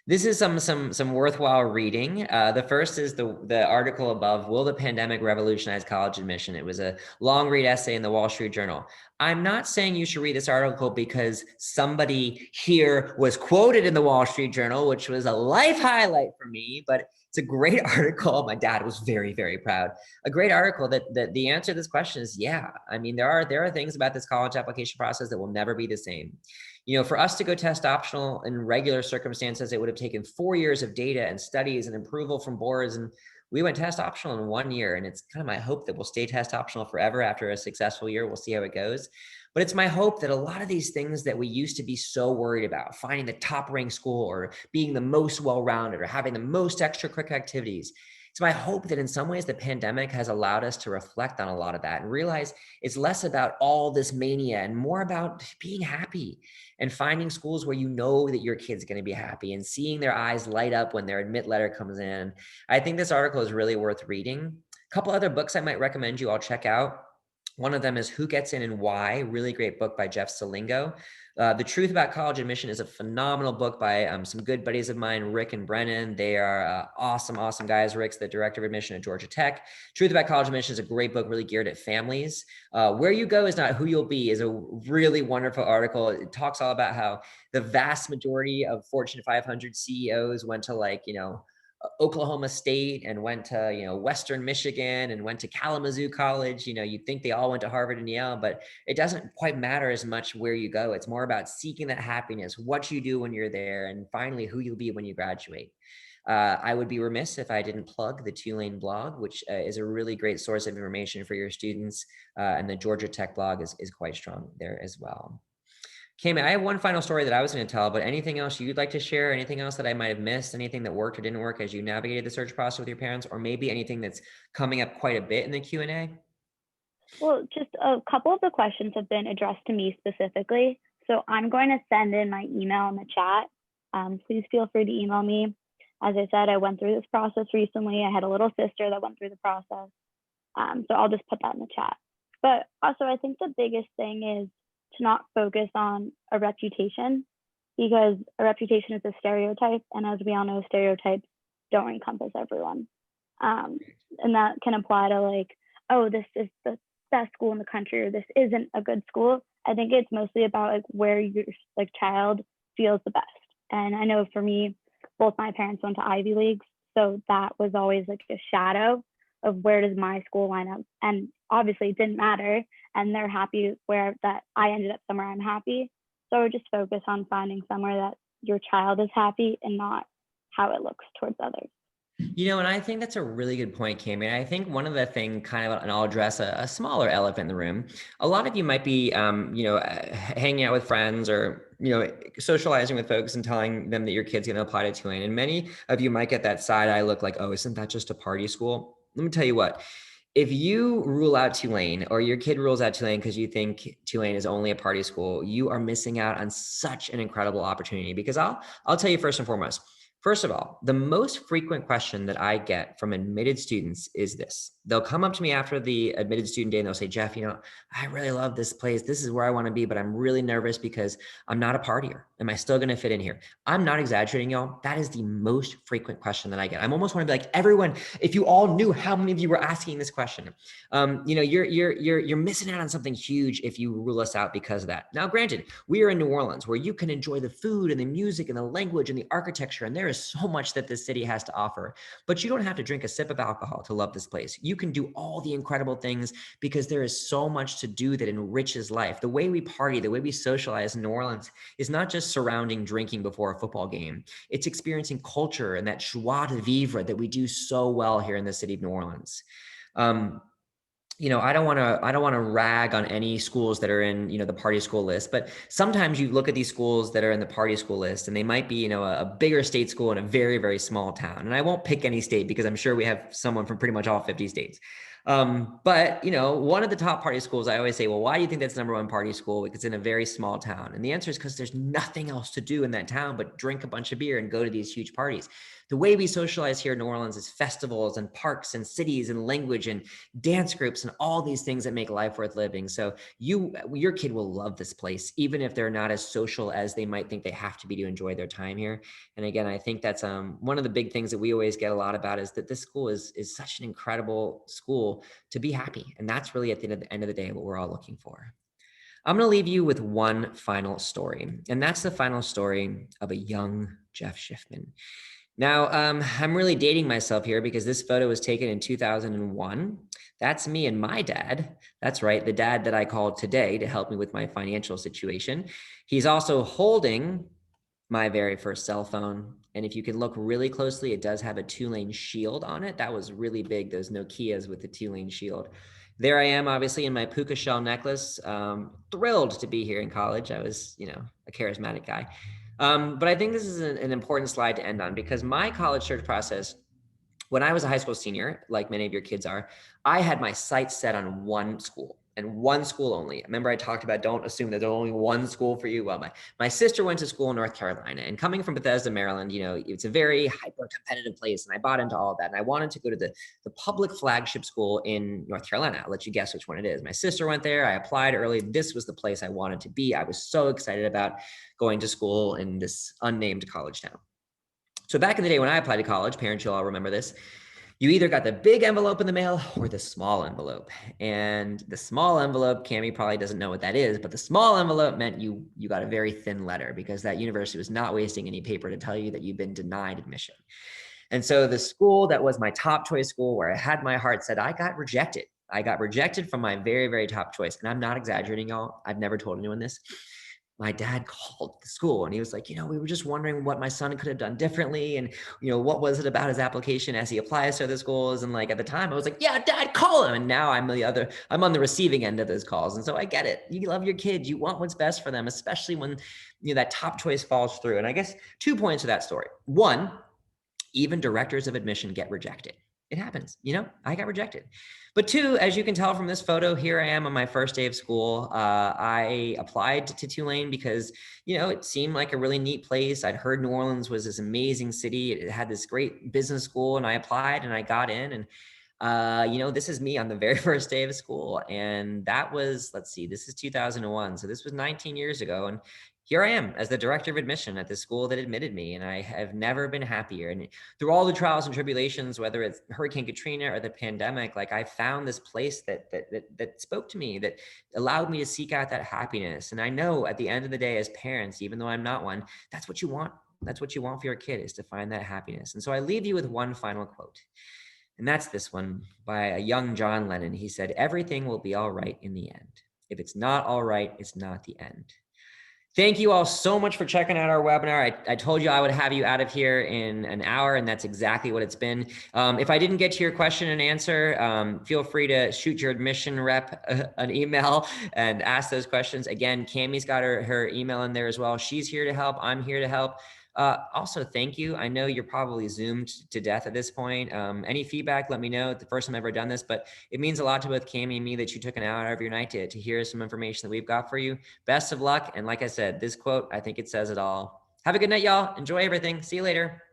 This is some worthwhile reading. The first is the article above, "Will the Pandemic Revolutionize College Admission?" It was a long read essay in the Wall Street Journal. I'm not saying you should read this article because somebody here was quoted in the Wall Street Journal, which was a life highlight for me, but it's a great article. My dad was very, very proud. A great article that the answer to this question is, yeah. I mean, there are things about this college application process that will never be the same. For us to go test optional in regular circumstances, it would have taken 4 years of data and studies and approval from boards. And we went test optional in 1 year. And it's kind of my hope that we'll stay test optional forever after a successful year. We'll see how it goes. But it's my hope that a lot of these things that we used to be so worried about, finding the top ranked school or being the most well-rounded or having the most extracurricular activities, it's my hope that in some ways the pandemic has allowed us to reflect on a lot of that and realize it's less about all this mania and more about being happy and finding schools where you know that your kid's going to be happy and seeing their eyes light up when their admit letter comes in. I think this article is really worth reading. A couple other books I might recommend you all check out. One of them is Who Gets In and Why, really great book by Jeff Salingo. The Truth About College Admission is a phenomenal book by some good buddies of mine, Rick and Brennan. They are awesome, awesome guys. Rick's the director of admission at Georgia Tech. Truth About College Admission is a great book, really geared at families. Where You Go Is Not Who You'll Be is a really wonderful article. It talks all about how the vast majority of Fortune 500 CEOs went to Oklahoma State and went to, Western Michigan and went to Kalamazoo College. You'd think they all went to Harvard and Yale, but it doesn't quite matter as much where you go. It's more about seeking that happiness, what you do when you're there, and finally who you'll be when you graduate. I would be remiss if I didn't plug the Tulane blog, which is a really great source of information for your students. And the Georgia Tech blog is quite strong there as well. Cami, I have one final story that I was going to tell, but anything else you'd like to share? Anything else that I might have missed? Anything that worked or didn't work as you navigated the search process with your parents, or maybe anything that's coming up quite a bit in the Q&A? Well, just a couple of the questions have been addressed to me specifically. So I'm going to send in my email in the chat. Please feel free to email me. As I said, I went through this process recently. I had a little sister that went through the process. So I'll just put that in the chat. But also, I think the biggest thing is to not focus on a reputation, because a reputation is a stereotype. And as we all know, stereotypes don't encompass everyone. And that can apply to like, oh, this is the best school in the country, or this isn't a good school. I think it's mostly about like where your like child feels the best. And I know for me, both my parents went to Ivy Leagues, so that was always like a shadow of where does my school line up. And obviously it didn't matter, and they're happy where that I ended up somewhere I'm happy. So I would just focus on finding somewhere that your child is happy and not how it looks towards others. And I think that's a really good point, Cami. I think one of the thing kind of, and I'll address a smaller elephant in the room. A lot of you might be, hanging out with friends or, socializing with folks and telling them that your kid's going to apply to Tulane. And many of you might get that side eye look like, oh, isn't that just a party school? Let me tell you what, if you rule out Tulane or your kid rules out Tulane because you think Tulane is only a party school, you are missing out on such an incredible opportunity. Because I'll tell you first and foremost, first of all, the most frequent question that I get from admitted students is this. They'll come up to me after the admitted student day and they'll say, Jeff, I really love this place. This is where I want to be, but I'm really nervous because I'm not a partier. Am I still going to fit in here? I'm not exaggerating, y'all. That is the most frequent question that I get. I'm almost want to be like, everyone, if you all knew how many of you were asking this question, you're missing out on something huge if you rule us out because of that. Now, granted, we are in New Orleans where you can enjoy the food and the music and the language and the architecture, and there is so much that this city has to offer, but you don't have to drink a sip of alcohol to love this place. You can do all the incredible things because there is so much to do that enriches life. The way we party, the way we socialize in New Orleans is not just surrounding drinking before a football game. It's experiencing culture and that joie de vivre that we do so well here in the city of New Orleans. I don't want to rag on any schools that are in, the party school list, but sometimes you look at these schools that are in the party school list and they might be, a bigger state school in a very, very small town. And I won't pick any state because I'm sure we have someone from pretty much all 50 states. But one of the top party schools, I always say, well, why do you think that's number one party school? Because it's in a very small town. And the answer is because there's nothing else to do in that town but drink a bunch of beer and go to these huge parties. The way we socialize here in New Orleans is festivals and parks and cities and language and dance groups and all these things that make life worth living. So your kid will love this place, even if they're not as social as they might think they have to be to enjoy their time here. And again, I think that's one of the big things that we always get a lot about is that this school is such an incredible school to be happy. And that's really at the end of the day, what we're all looking for. I'm going to leave you with one final story, and that's the final story of a young Jeff Schiffman. Now, I'm really dating myself here because this photo was taken in 2001. That's me and my dad. That's right, the dad that I called today to help me with my financial situation. He's also holding my very first cell phone. And if you can look really closely, it does have a Tulane shield on it. That was really big, those Nokias with the Tulane shield. There I am, obviously, in my puka shell necklace. Thrilled to be here in college. I was, a charismatic guy. But I think this is an important slide to end on because my college search process, when I was a high school senior, like many of your kids are, I had my sights set on one school and one school only. Remember, I talked about don't assume that there's only one school for you. Well, my sister went to school in North Carolina, and coming from Bethesda, Maryland, it's a very hyper competitive place. And I bought into all of that. And I wanted to go to the public flagship school in North Carolina. I'll let you guess which one it is. My sister went there. I applied early. This was the place I wanted to be. I was so excited about going to school in this unnamed college town. So back in the day when I applied to college, parents, you'll all remember this, you either got the big envelope in the mail or the small envelope. And the small envelope, Cami probably doesn't know what that is, but the small envelope meant you got a very thin letter because that university was not wasting any paper to tell you that you've been denied admission. And so the school that was my top choice school, where I had my heart set, I got rejected. I got rejected from my very, very top choice. And I'm not exaggerating, y'all. I've never told anyone this. My dad called the school and he was like, we were just wondering what my son could have done differently. And, what was it about his application as he applies to the schools? And like, at the time I was like, yeah, dad, call him. And now I'm on the receiving end of those calls. And so I get it. You love your kids. You want what's best for them, especially when, that top choice falls through. And I guess 2 points to that story. One, even directors of admission get rejected. It happens, I got rejected. But 2, as you can tell from this photo, here I am on my first day of school. I applied to Tulane because, it seemed like a really neat place. I'd heard New Orleans was this amazing city. It had this great business school, and I applied and I got in. And this is me on the very first day of school. And that was, let's see, this is 2001. So this was 19 years ago. And here I am as the director of admission at the school that admitted me. And I have never been happier. And through all the trials and tribulations, whether it's Hurricane Katrina or the pandemic, like I found this place that spoke to me, that allowed me to seek out that happiness. And I know at the end of the day, as parents, even though I'm not one, that's what you want. That's what you want for your kid, is to find that happiness. And so I leave you with one final quote. And that's this one by a young John Lennon. He said, "Everything will be all right in the end. If it's not all right, it's not the end." Thank you all so much for checking out our webinar. I told you I would have you out of here in an hour, and that's exactly what it's been. If I didn't get to your question and answer, feel free to shoot your admission rep an email and ask those questions. Again, Cammie's got her email in there as well. She's here to help. I'm here to help. Also, thank you. I know you're probably Zoomed to death at this point. Any feedback, let me know. It's the first time I've ever done this, but it means a lot to both Cammie and me that you took an hour out of your night to hear some information that we've got for you. Best of luck. And like I said, this quote, I think it says it all. Have a good night, y'all. Enjoy everything. See you later.